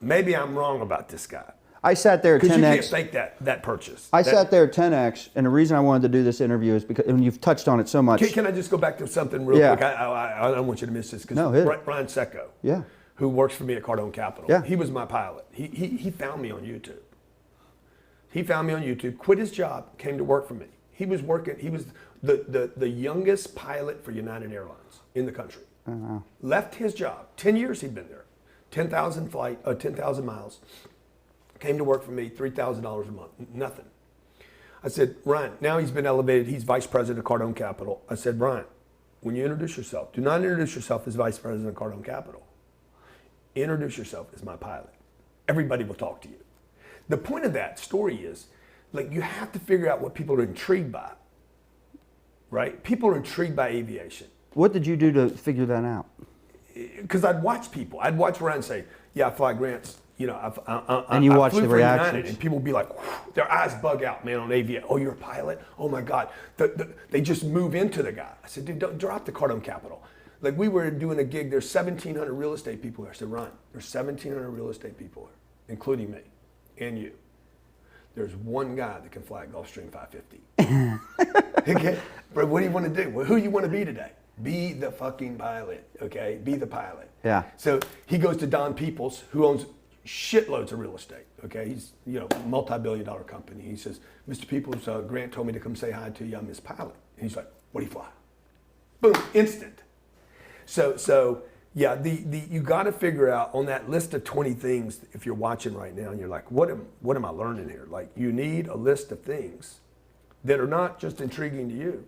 Maybe I'm wrong about this guy. I sat there at 10X. Because you can't fake that purchase. I sat there at 10X, and the reason I wanted to do this interview is because, and you've touched on it so much. Can I just go back to something real quick? I don't want you to miss this. Because Ryan Secco, who works for me at Cardone Capital, he was my pilot. He found me on YouTube. Quit his job, came to work for me. He was the youngest pilot for United Airlines in the country. Wow. Left his job. 10 years he'd been there. 10,000 miles. Came to work for me, $3,000 a month, nothing. I said, Ryan, now he's been elevated. He's vice president of Cardone Capital. I said, Ryan, when you introduce yourself, do not introduce yourself as vice president of Cardone Capital. Introduce yourself as my pilot. Everybody will talk to you. The point of that story is, you have to figure out what people are intrigued by, right? People are intrigued by aviation. What did you do to figure that out? Because I'd watch people. I'd watch Ryan say, yeah, I fly grants. And you watch the reactions. United, and people would be like, their eyes bug out, man, on aviation. Oh, you're a pilot? Oh my God. They just move into the guy. I said, dude, don't drop the Cardone Capital. We were doing a gig, there's 1,700 real estate people here. I said, Ryan, there's 1,700 real estate people here, including me and you. There's one guy that can fly a Gulfstream 550. Okay? But what do you want to do? Well, who do you want to be today? Be the fucking pilot, okay? Be the pilot. Yeah. So he goes to Don Peoples, who owns shitloads of real estate, okay? He's, multi-billion-dollar company. He says, Mr. Peoples, Grant told me to come say hi to you. I'm his pilot. And he's like, what do you fly? Boom, instant. So you got to figure out on that list of 20 things, if you're watching right now and you're like, what am I learning here? You need a list of things that are not just intriguing to you,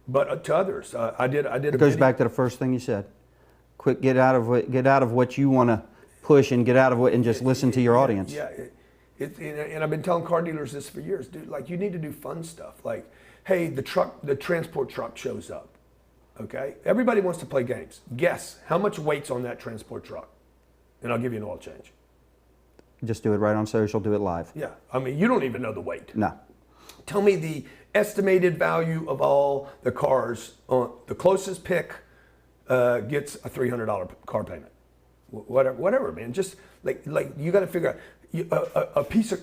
but to others. I did. It goes back to the first thing you said. Get out of what you want to push and get out of it and just listen to your audience. Yeah, and I've been telling car dealers this for years, dude. You need to do fun stuff. Hey, the transport truck shows up. Okay, everybody wants to play games. Guess how much weight's on that transport truck, and I'll give you an oil change. Just do it right on social. Do it live. Yeah, I mean you don't even know the weight. No. Tell me the estimated value of all the cars. The closest pick gets a $300 car payment. Whatever, man. Just you got to figure out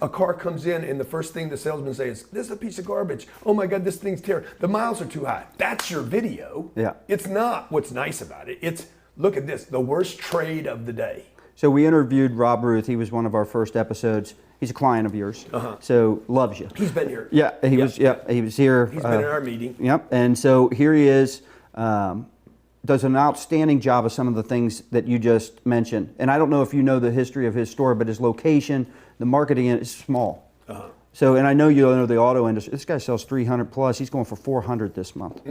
a car comes in and the first thing the salesman says is, "This is a piece of garbage. Oh my God, this thing's terrible. The miles are too high." That's your video. Yeah. It's not what's nice about it. It's Look at this, the worst trade of the day. So we interviewed Rob Ruth. He was one of our first episodes. He's a client of yours, so loves you. He's been here. Yeah, he was. Yeah, he was here. He's been in our meeting. Yep. And so here he is. Does an outstanding job of some of the things that you just mentioned. And I don't know if you know the history of his store, but his location, the marketing is small. So, and I know you know the auto industry. This guy sells 300 plus. He's going for 400 this month.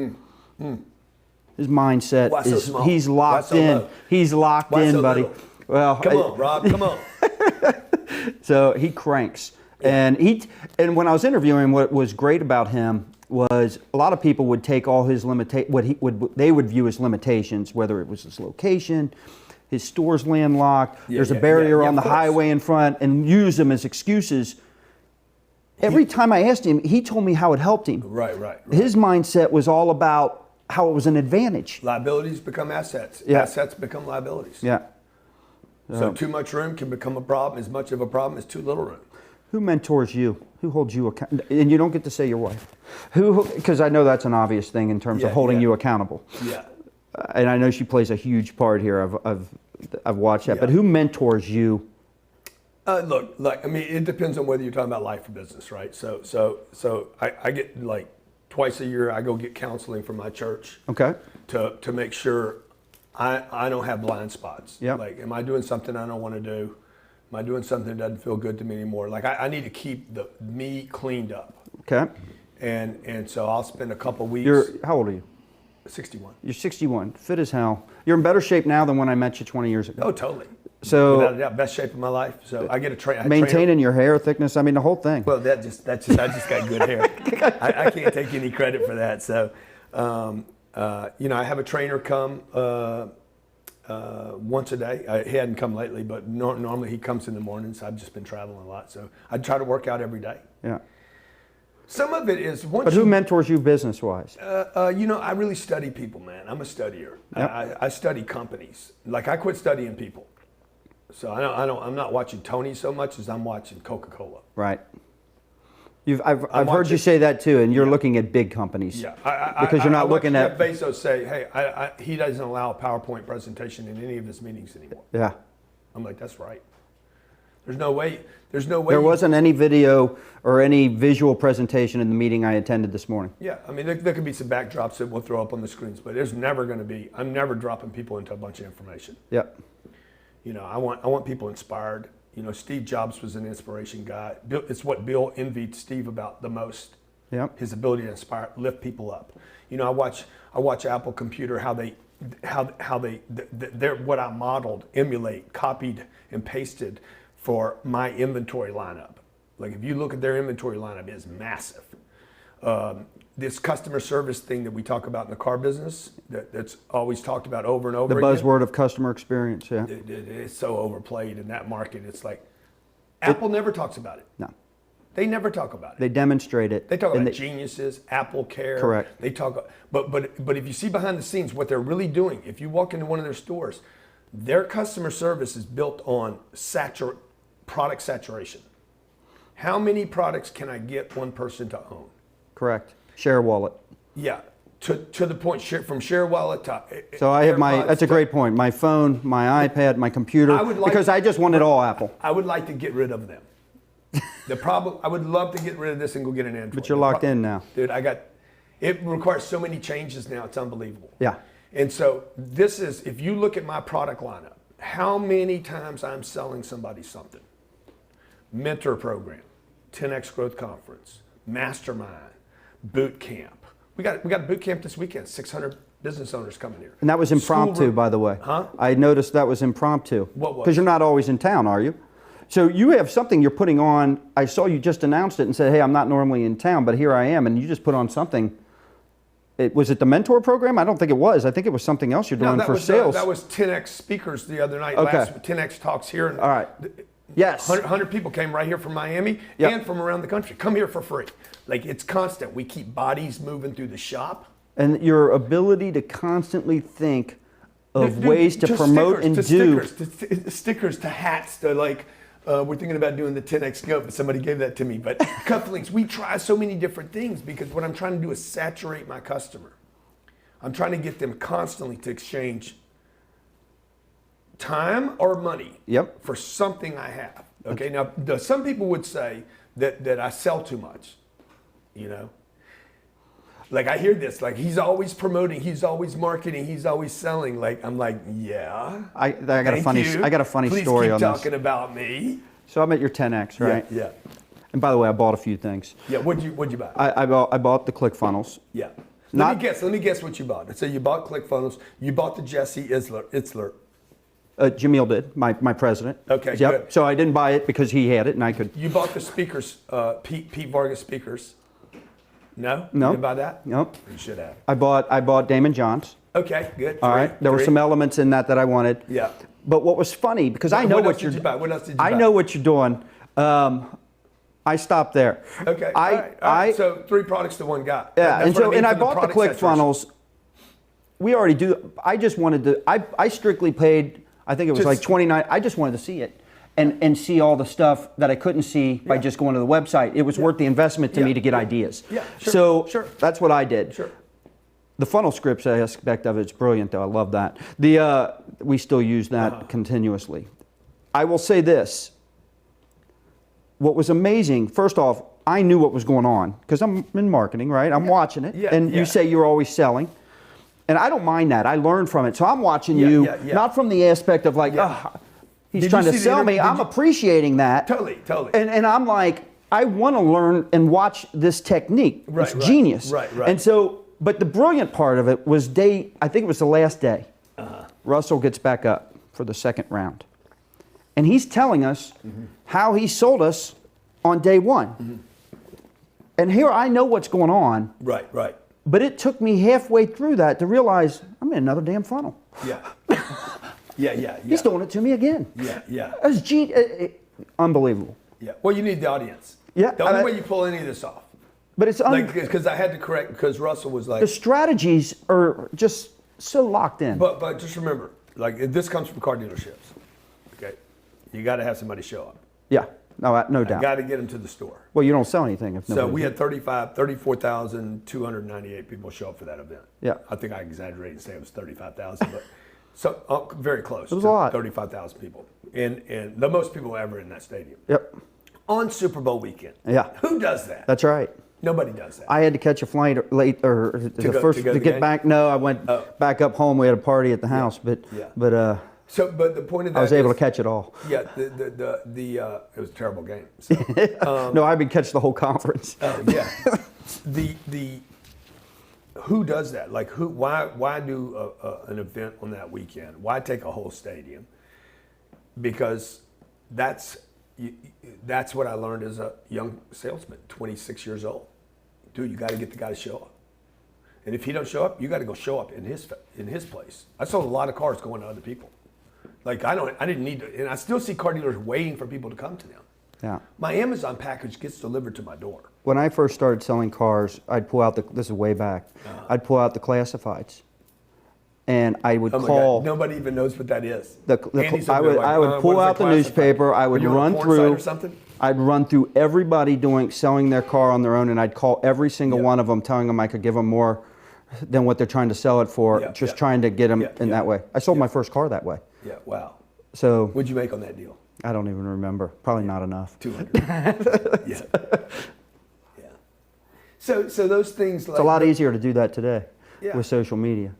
His mindset is so he's locked in. Low? He's locked in, so buddy. Little? Well, come on, Rob. Come on. So he cranks, and when I was interviewing, what was great about him was a lot of people would take all his they would view as limitations, whether it was his location, his store's landlocked, there's a barrier on the highway in front, and use them as excuses. Every time I asked him, he told me how it helped him. Right. His mindset was all about how it was an advantage. Liabilities become assets. Yeah. Assets become liabilities. Yeah. So too much room can become a problem, as much of a problem as too little room. Who mentors you? Who holds you accountable? And you don't get to say your wife. Because I know that's an obvious thing in terms of holding you accountable. Yeah. And I know she plays a huge part here. I've watched that. But who mentors you? Look, I mean, it depends on whether you're talking about life or business, right? So I get like twice a year, I go get counseling from my church. Okay. To make sure I don't have blind spots. Yep. Like, am I doing something I don't want to do? Am I doing something that doesn't feel good to me anymore? Like, I need to keep me cleaned up. Okay. And so I'll spend a couple weeks. How old are you? 61. You're 61. Fit as hell. You're in better shape now than when I met you 20 years ago. Oh, totally. So without a doubt, best shape of my life. So I get a trainer. Maintaining your hair thickness. I mean, the whole thing. Well, I just got good hair. I can't take any credit for that. So, I have a trainer come once a day. He hadn't come lately, but normally he comes in the mornings. I've just been traveling a lot, so I try to work out every day. Yeah. Some of it is But who mentors you business-wise? I really study people, man. I'm a studier. Yep. I study companies. Like, I quit studying people. So I'm not watching Tony so much as I'm watching Coca-Cola. Right. I've heard you say that too, and you're looking at big companies. Yeah. Because you're not looking at Jeff Bezos say, hey, he doesn't allow a PowerPoint presentation in any of his meetings anymore. Yeah. I'm like, that's right. There's no way. There wasn't any video or any visual presentation in the meeting I attended this morning. Yeah, I mean, there could be some backdrops that we'll throw up on the screens, but there's never going to be. I'm never dropping people into a bunch of information. Yep. I want people inspired. Steve Jobs was an inspiration guy. It's what Bill envied Steve about the most. Yep. His ability to inspire, lift people up. I watch Apple Computer, how they're what I modeled, emulate, copied, and pasted for my inventory lineup. Like, if you look at their inventory lineup, it's massive. This customer service thing that we talk about in the car business, that's always talked about over and over again. The buzzword of customer experience, yeah. It's so overplayed in that market. It's like, Apple never talks about it. No. They never talk about it. They demonstrate it. They talk about geniuses, Apple Care. Correct. They talk, but if you see behind the scenes what they're really doing, if you walk into one of their stores, their customer service is built on product saturation. How many products can I get one person to own? Correct. Share wallet. Yeah, to the point, from share wallet to. So I have that's a great point. My phone, my iPad, my computer, because I just want it all Apple. I would like to get rid of them. I would love to get rid of this and go get an Android. But you're locked in now. Dude, it requires so many changes now, it's unbelievable. Yeah. And so if you look at my product lineup, how many times I'm selling somebody something. Mentor program, 10X Growth Conference, Mastermind, Boot Camp. We got boot camp this weekend, 600 business owners coming here. And that was impromptu, by the way. Huh? I noticed that was impromptu. What was? Because you're not always in town, are you? So you have something you're putting on. I saw you just announced it and said, hey, I'm not normally in town, but here I am. And you just put on something. Was it the mentor program? I don't think it was. I think it was something else you're doing for sales. That was 10X speakers the other night. Okay. 10X talks here. All right. Yes. 100 people came right here from Miami and from around the country. Come here for free. Like, it's constant. We keep bodies moving through the shop. And your ability to constantly think of ways to promote and do. Stickers to hats to we're thinking about doing the 10X Go, but somebody gave that to me. But cufflinks, we try so many different things because what I'm trying to do is saturate my customer. I'm trying to get them constantly to exchange time or money Yep. for something I have. Okay, now some people would say that I sell too much, you know. Like I hear this, like he's always promoting, he's always marketing, he's always selling. Like I'm like, yeah. I got a funny Please story keep on talking this. about me. So I'm at your 10X, right? Yeah. And by the way, I bought a few things. Yeah. What'd you buy? I bought the ClickFunnels. Yeah. Let me guess what you bought. So you bought ClickFunnels. You bought the Jesse Itzler. Jamil did, my president. Okay, yep. good. So I didn't buy it because he had it, and I could. You bought the speakers, Pete Vargas speakers. No. No. You didn't buy that? Nope. You should have. I bought Damon John's. Okay. Good. All right. There were some elements in that I wanted. Yeah. But what was funny, because I know what you're. What else did you buy? I know what you're doing. I stopped there. Okay. All right. So 3 products to 1 guy. Yeah. That's what I mean I for the bought the product ClickFunnels. We already do. I just wanted to. I strictly paid. I think it was like $29. I just wanted to see it. And see all the stuff that I couldn't see by just going to the website. It was worth the investment to me to get ideas. Yeah, sure. That's what I did. Sure. The funnel scripts aspect of it's brilliant, though. I love that. We still use that continuously. I will say this. What was amazing, first off, I knew what was going on because I'm in marketing, right? I'm watching it. You say you're always selling. And I don't mind that. I learned from it. So I'm watching you, not from the aspect of like, he's trying to sell me. I'm appreciating that. Totally. And I'm like, I want to learn and watch this technique. It's genius. Right. And so, but the brilliant part of it was I think it was the last day. Russell gets back up for the second round. And he's telling us how he sold us on day 1. And here I know what's going on. Right. But it took me halfway through that to realize I'm in another damn funnel. Yeah. He's doing it to me again. Yeah. It's unbelievable. Yeah. Well, you need the audience. Yeah. The only way you pull any of this off. But it's because I had to correct because Russell was like the strategies are just so locked in. But just remember, like this comes from car dealerships. Okay, you got to have somebody show up. Yeah. No doubt. You got to get them to the store. Well, you don't sell anything if nobody. So we had 34,298 people show up for that event. Yeah. I think I exaggerated and say it was 35,000, but so very close. It was a lot. 35,000 people, and the most people ever in that stadium. Yep. On Super Bowl weekend. Yeah. Who does that? That's right. Nobody does that. I had to catch a flight late to get back. No, I went back up home. We had a party at the house, but the point of that I was able to catch it all. Yeah, it was a terrible game. So, no, I would catch the whole conference. Yeah. Who does that? Like why do an event on that weekend? Why take a whole stadium? Because that's what I learned as a young salesman, 26 years old. Dude, you got to get the guy to show up. And if he don't show up, you got to go show up in his place. I sold a lot of cars going to other people. Like I didn't need to, and I still see car dealers waiting for people to come to them. Yeah. My Amazon package gets delivered to my door. When I first started selling cars, I'd pull out this is way back. I'd pull out the classifieds, and I would call. God, nobody even knows what that is. I would pull out the newspaper. I would run through. Or something? I'd run through everybody selling their car on their own, and I'd call every single one of them, telling them I could give them more than what they're trying to sell it for, trying to get them in that way. I sold my first car that way. Yeah, wow. So what'd you make on that deal? I don't even remember. Probably not enough. 200. Yeah. So those things like it's a lot easier to do that today with social media.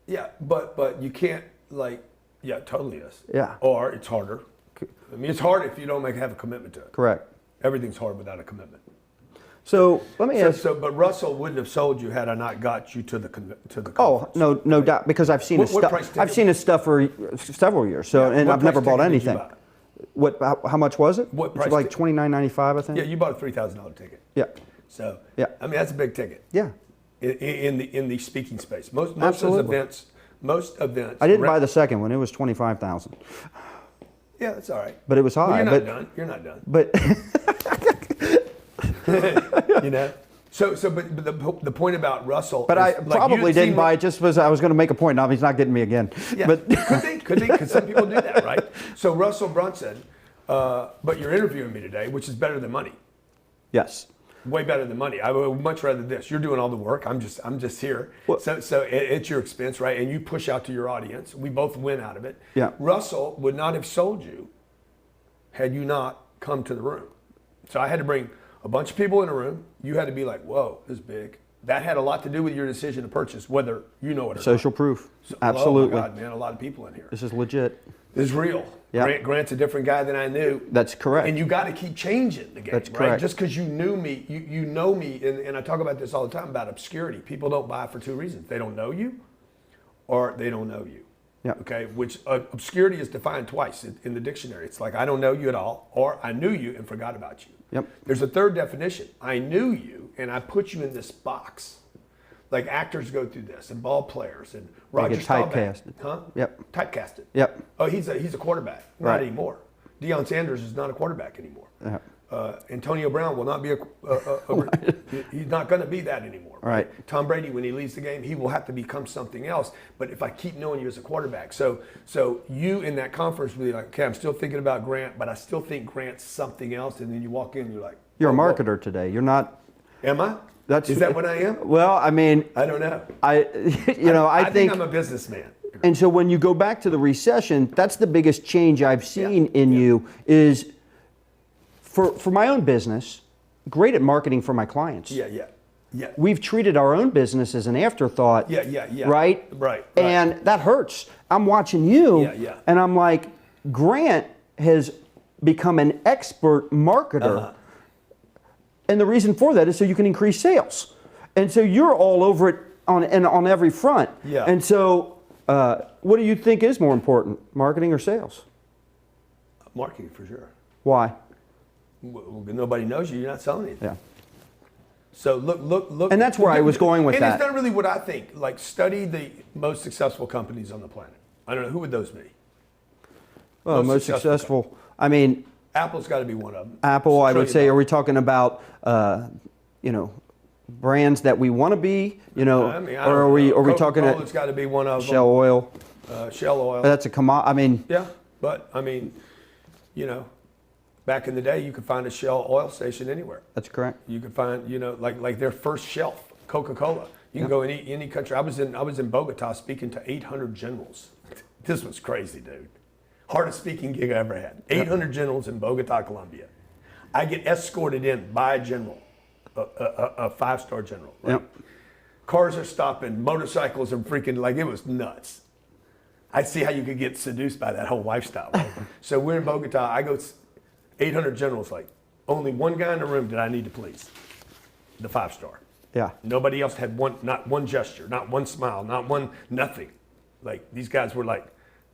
Yeah, but you can't totally is. Yeah. Or it's harder. I mean, it's hard if you don't have a commitment to it. Correct. Everything's hard without a commitment. So let me ask. But Russell wouldn't have sold you had I not got you to the conference. Oh no doubt, because I've seen his stuff. I've seen his stuff for several years. So and I've never bought anything. How much was it? What price? It was like $29.95, I think. Yeah, you bought a $3,000 ticket. Yeah. So I mean that's a big ticket. Yeah. In the speaking space, most of those events. I didn't buy the second one. It was $25,000. Yeah, that's all right. But it was high. Well, you're not done. But you know. So but the point about Russell. But I probably didn't buy it just because I was going to make a point. Now he's not getting me again. Yeah, but could be, because some people do that, right? So Russell Brunson, but you're interviewing me today, which is better than money. Yes. Way better than money. I would much rather this. You're doing all the work. I'm just here. Well, so it's your expense, right? And you push out to your audience. We both win out of it. Yeah. Russell would not have sold you had you not come to the room. So I had to bring a bunch of people in a room. You had to be like, whoa, this is big. That had a lot to do with your decision to purchase, whether you know it or social not. proof. So, Absolutely. oh my God, man, a lot of people in here. This is legit. This is real. Yeah. Grant's a different guy than I knew. That's correct. And you got to keep changing the game. That's right? correct. Just because you knew me, you know me, and I talk about this all the time about obscurity. People don't buy for two reasons. They don't know you, or they don't know you. Yeah. Okay. Which obscurity is defined twice in the dictionary. It's like I don't know you at all, or I knew you and forgot about you. Yep. There's a third definition. I knew you and I put you in this box. Like actors go through this, and ball players, and Roger get Staubach. typecasted. Huh? Yep. Typecasted. Yep. Oh, he's a quarterback. Not Right. anymore. Deion Sanders is not a quarterback anymore. Yeah. Antonio Brown will not be he's not going to be that anymore. Right. Tom Brady, when he leaves the game, he will have to become something else. But if I keep knowing you as a quarterback, so you in that conference will be like, okay, I'm still thinking about Grant, but I still think Grant's something else. And then you walk in, and you're like, You're a oh, marketer today. You're not. Am I? Is that what I am? Well, I mean, I don't know. I think I'm a businessman. And so when you go back to the recession, that's the biggest change I've seen in you is for my own business, great at marketing for my clients. Yeah. We've treated our own business as an afterthought. Yeah. Right? And that hurts. I'm watching you and I'm like, Grant has become an expert marketer. Uh-huh. And the reason for that is so you can increase sales. And so you're all over it on every front. Yeah. And so what do you think is more important, marketing or sales? Marketing for sure. Why? Well, nobody knows you. You're not selling anything. Yeah. So look. And that's where I was going with and that. And it's not really what I think. Like study the most successful companies on the planet. I don't know, who would those be? Well, most successful. I mean, Apple's got to be one of them. Apple, I would say. Are we talking about brands that we want to be? I mean, or are we talking? Coca-Cola's got to be one of them. Shell Oil. Shell Oil. That's a commodity. I mean. Yeah, but I mean, back in the day, you could find a Shell Oil station anywhere. That's correct. You could find, like their first shelf, Coca-Cola. You can go in any country. I was in Bogota speaking to 800 generals. This was crazy, dude. Hardest speaking gig I ever had. 800 generals in Bogota, Colombia. I get escorted in by a general, a five-star general. Right? Yep. Cars are stopping, motorcycles are freaking, like it was nuts. I see how you could get seduced by that whole lifestyle. Right? So we're in Bogota. I go 800 generals, like only one guy in the room did I need to please, the five-star. Yeah. Nobody else had not one gesture, not one smile, nothing. Like these guys were like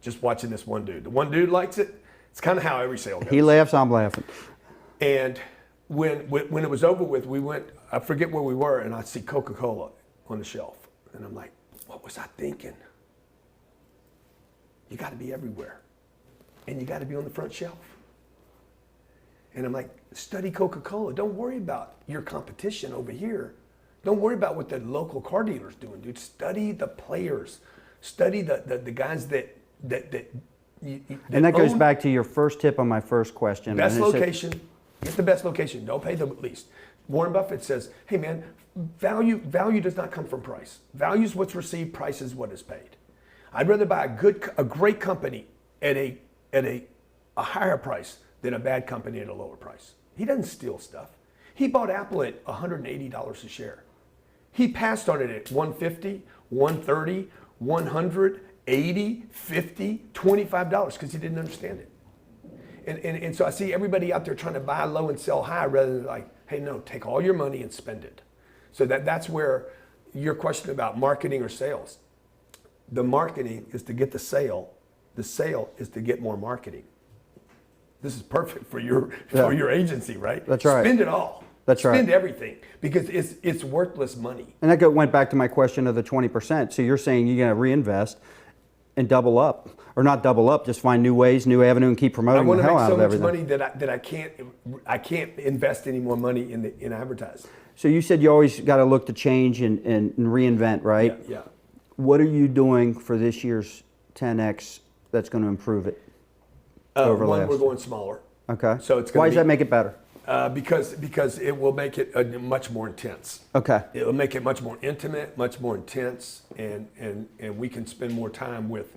just watching this one dude. The one dude likes it. It's kind of how every sale goes. He laughs, I'm laughing. And when it was over with, we went, I forget where we were, and I see Coca-Cola on the shelf. And I'm like, what was I thinking? You got to be everywhere. And you got to be on the front shelf. And I'm like, study Coca-Cola. Don't worry about your competition over here. Don't worry about what the local car dealer's doing, dude. Study the players. Study the guys that and that goes back to your first tip on my first question. Best location. Get the best location. Don't pay the least. Warren Buffett says, hey man, value does not come from price. Value is what's received, price is what is paid. I'd rather buy a great company at a higher price than a bad company at a lower price. He doesn't steal stuff. He bought Apple at $180 a share. He passed on it at $150, $130, $100, $80, $50, $25 because he didn't understand it. And so I see everybody out there trying to buy low and sell high rather than like, hey, no, take all your money and spend it. So that's where your question about marketing or sales. The marketing is to get the sale. The sale is to get more marketing. This is perfect for your agency, right? That's right. Spend it all. That's right. Spend everything because it's worthless money. And that went back to my question of the 20%. So you're saying you're going to reinvest and double up, or not double up, just find new ways, new avenue, and keep promoting the hell out of everything. I want to make so much money that I can't invest any more money in advertising. So you said you always got to look to change and reinvent, right? Yeah. What are you doing for this year's 10X that's going to improve it? One, we're going smaller. Okay. So it's Why does that make it better? Because it will make it much more intense. Okay. It will make it much more intimate, much more intense, and we can spend more time with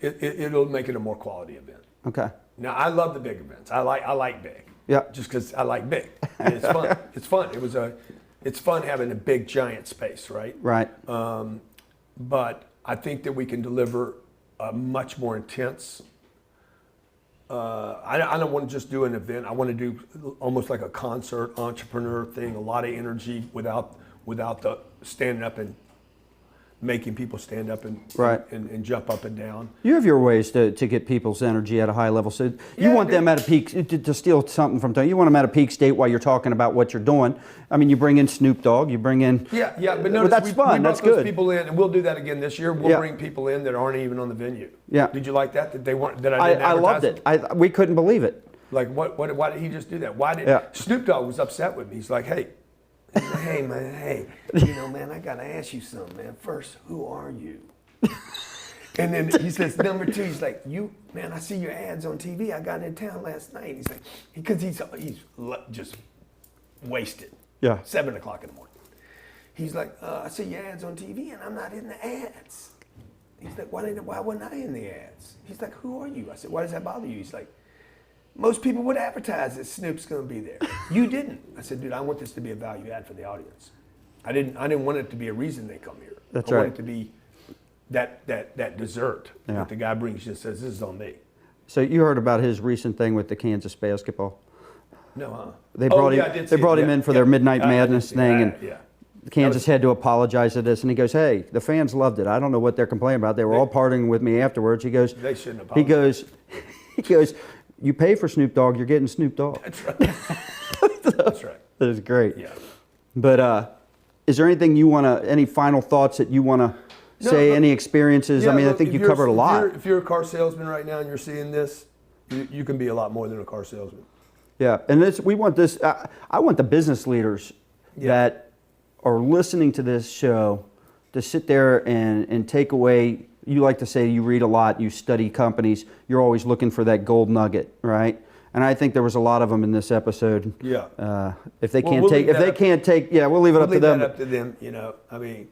it. It'll make it a more quality event. Okay. Now I love the big events. I like big. Yeah. Just because I like big. And it's fun. It's fun. It's fun having a big giant space, right? Right. But I think that we can deliver a much more intense. I don't want to just do an event. I want to do almost like a concert entrepreneur thing. A lot of energy without the standing up and making people stand up and jump up and down. You have your ways to get people's energy at a high level. So you want them at a peak, to steal something from you want them at a peak state while you're talking about what you're doing. I mean, you bring in Snoop Dogg, you bring in... Yeah, but notice that's fun, we that's brought those good. people in, and we'll do that again this year. We'll bring people in that aren't even on the venue. Yeah. Did you like that they weren't, that I didn't I advertise loved it. We couldn't believe it. Like, why did he just do that? Why did Snoop Dogg was upset with me. He's like, hey, man, man, I got to ask you something, man. First, who are you? And then he says, number two, he's like, man, I see your ads on TV. I got in town last night. He's like, because he's just wasted. Yeah. 7 o'clock in the morning. He's like, I see your ads on TV and I'm not in the ads. He's like, why wasn't I in the ads? He's like, who are you? I said, why does that bother you? He's like, most people would advertise that Snoop's going to be there. You didn't. I said, dude, I want this to be a value add for the audience. I didn't want it to be a reason they come here. That's I right. want it to be that dessert that the guy brings you and says, this is on me. So you heard about his recent thing with the Kansas basketball? No, huh? They brought him in for their Midnight Madness thing, and Kansas had to apologize to this, and he goes, hey, the fans loved it. I don't know what they're complaining about. They were all partying with me afterwards. He goes, they shouldn't apologize. He goes, you pay for Snoop Dogg, you're getting Snoop Dogg. That's right. That's right. That is great. Yeah. But is there anything any final thoughts that you want to say, any experiences? Yeah, I mean, look, I think you covered a lot. If you're a car salesman right now and you're seeing this, you can be a lot more than a car salesman. Yeah, and we want this. I want the business leaders that are listening to this show to sit there and take away. You like to say you read a lot, you study companies. You're always looking for that gold nugget, right? And I think there was a lot of them in this episode. Yeah. If they can't take, we'll leave it up to them. Leave that up to them. I mean,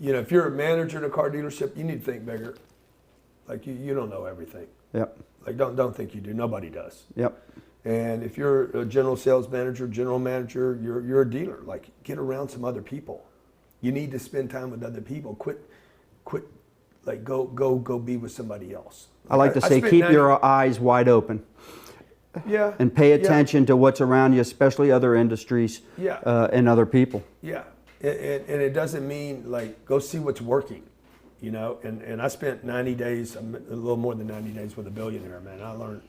if you're a manager in a car dealership, you need to think bigger. Like you don't know everything. Yep. Like don't think you do. Nobody does. Yep. And if you're a general sales manager, general manager, you're a dealer. Like get around some other people. You need to spend time with other people. Quit. Like go be with somebody else. I like to say keep your eyes wide open. Yeah. And pay attention to what's around you, especially other industries. Yeah. And other people. Yeah. And it doesn't mean like go see what's working, and I spent 90 days, a little more than 90 days with a billionaire, man. I learned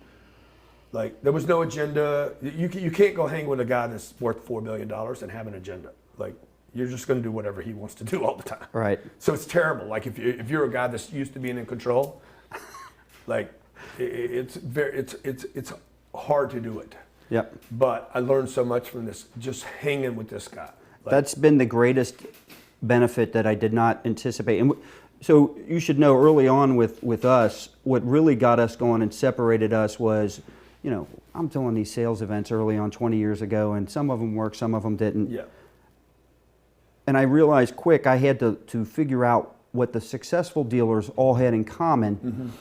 like there was no agenda. You can't go hang with a guy that's worth $4 billion and have an agenda. Like you're just going to do whatever he wants to do all the time. Right. So it's terrible. Like if you're a guy that's used to being in control, like it's hard to do it. Yep. But I learned so much from this, just hanging with this guy. That's been the greatest benefit that I did not anticipate. And so you should know early on with us, what really got us going and separated us was, I'm doing these sales events early on 20 years ago, and some of them worked, some of them didn't. Yeah. And I realized quick I had to figure out what the successful dealers all had in common,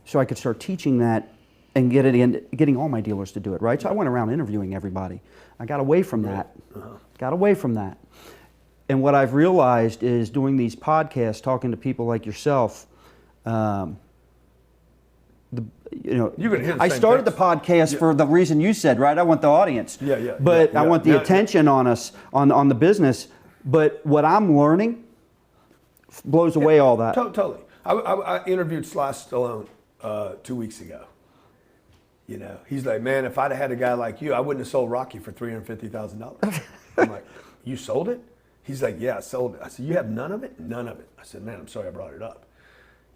so I could start teaching that and getting all my dealers to do it, right? So I went around interviewing everybody. I got away from that. Got away from that. And what I've realized is doing these podcasts, talking to people like yourself, I started the podcast for the reason you said, right? I want the audience. But I want the attention on us, on the business. But what I'm learning blows away all that. Totally. I interviewed Sly Stallone 2 weeks ago. He's like, man, if I'd have had a guy like you, I wouldn't have sold Rocky for $350,000. I'm like, you sold it? He's like, yeah, I sold it. I said, you have none of it? None of it. I said, man, I'm sorry I brought it up.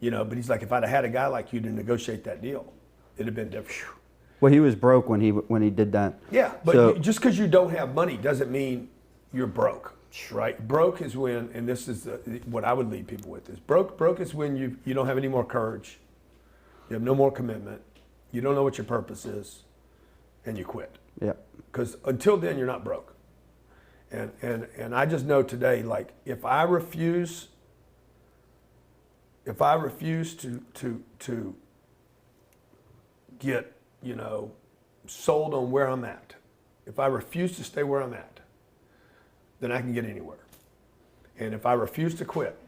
But he's like, if I'd have had a guy like you to negotiate that deal, it'd have been different. Well, he was broke when he did that. Yeah, but just because you don't have money doesn't mean you're broke, right? Broke is when, and this is what I would lead people with, is broke is when you don't have any more courage, you have no more commitment, you don't know what your purpose is, and you quit. Yep. Because until then, you're not broke. And I just know today, like, if I refuse to get, sold on where I'm at, if I refuse to stay where I'm at, then I can get anywhere. And if I refuse to quit,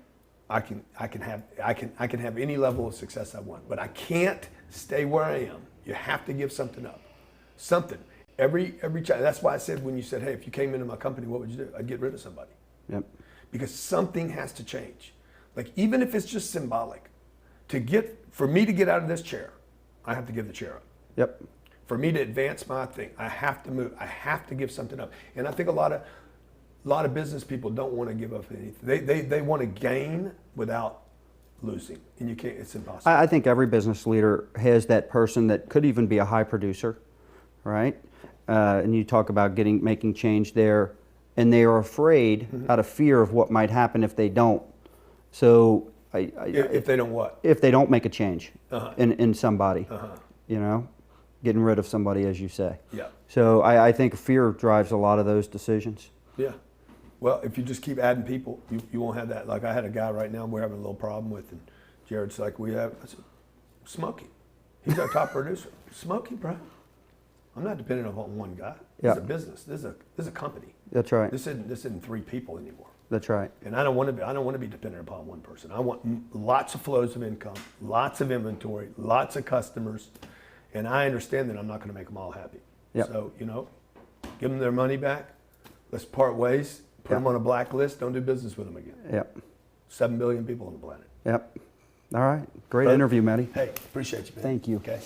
I can have any level of success I want. But I can't stay where I am. You have to give something up. Something. Every child. That's why I said, when you said, hey, if you came into my company, what would you do? I'd get rid of somebody. Yep. Because something has to change. Like, even if it's just symbolic, for me to get out of this chair, I have to give the chair up. Yep. For me to advance my thing, I have to move. I have to give something up. And I think a lot of business people don't want to give up anything. They want to gain without losing, and you can't. It's impossible. I think every business leader has that person that could even be a high producer, right? And you talk about making change there, and they are afraid out of fear of what might happen if they don't. So if they don't what? If they don't make a change in somebody, getting rid of somebody, as you say. Yeah. So I think fear drives a lot of those decisions. Yeah. Well, if you just keep adding people, you won't have that. Like, I had a guy right now we're having a little problem with, and Jared's like, I said, Smokey. He's our top producer. Smokey, bro. I'm not dependent on one guy. This is a business. This is a company. That's right. This isn't 3 people anymore. That's right. And I don't want to be dependent upon one person. I want lots of flows of income, lots of inventory, lots of customers, and I understand that I'm not going to make them all happy. Yep. So, give them their money back. Let's part ways. Put them on a blacklist. Don't do business with them again. Yep. 7 billion people on the planet. Yep. All right. Great interview, Matty. Hey, appreciate you, man. Thank you. Okay.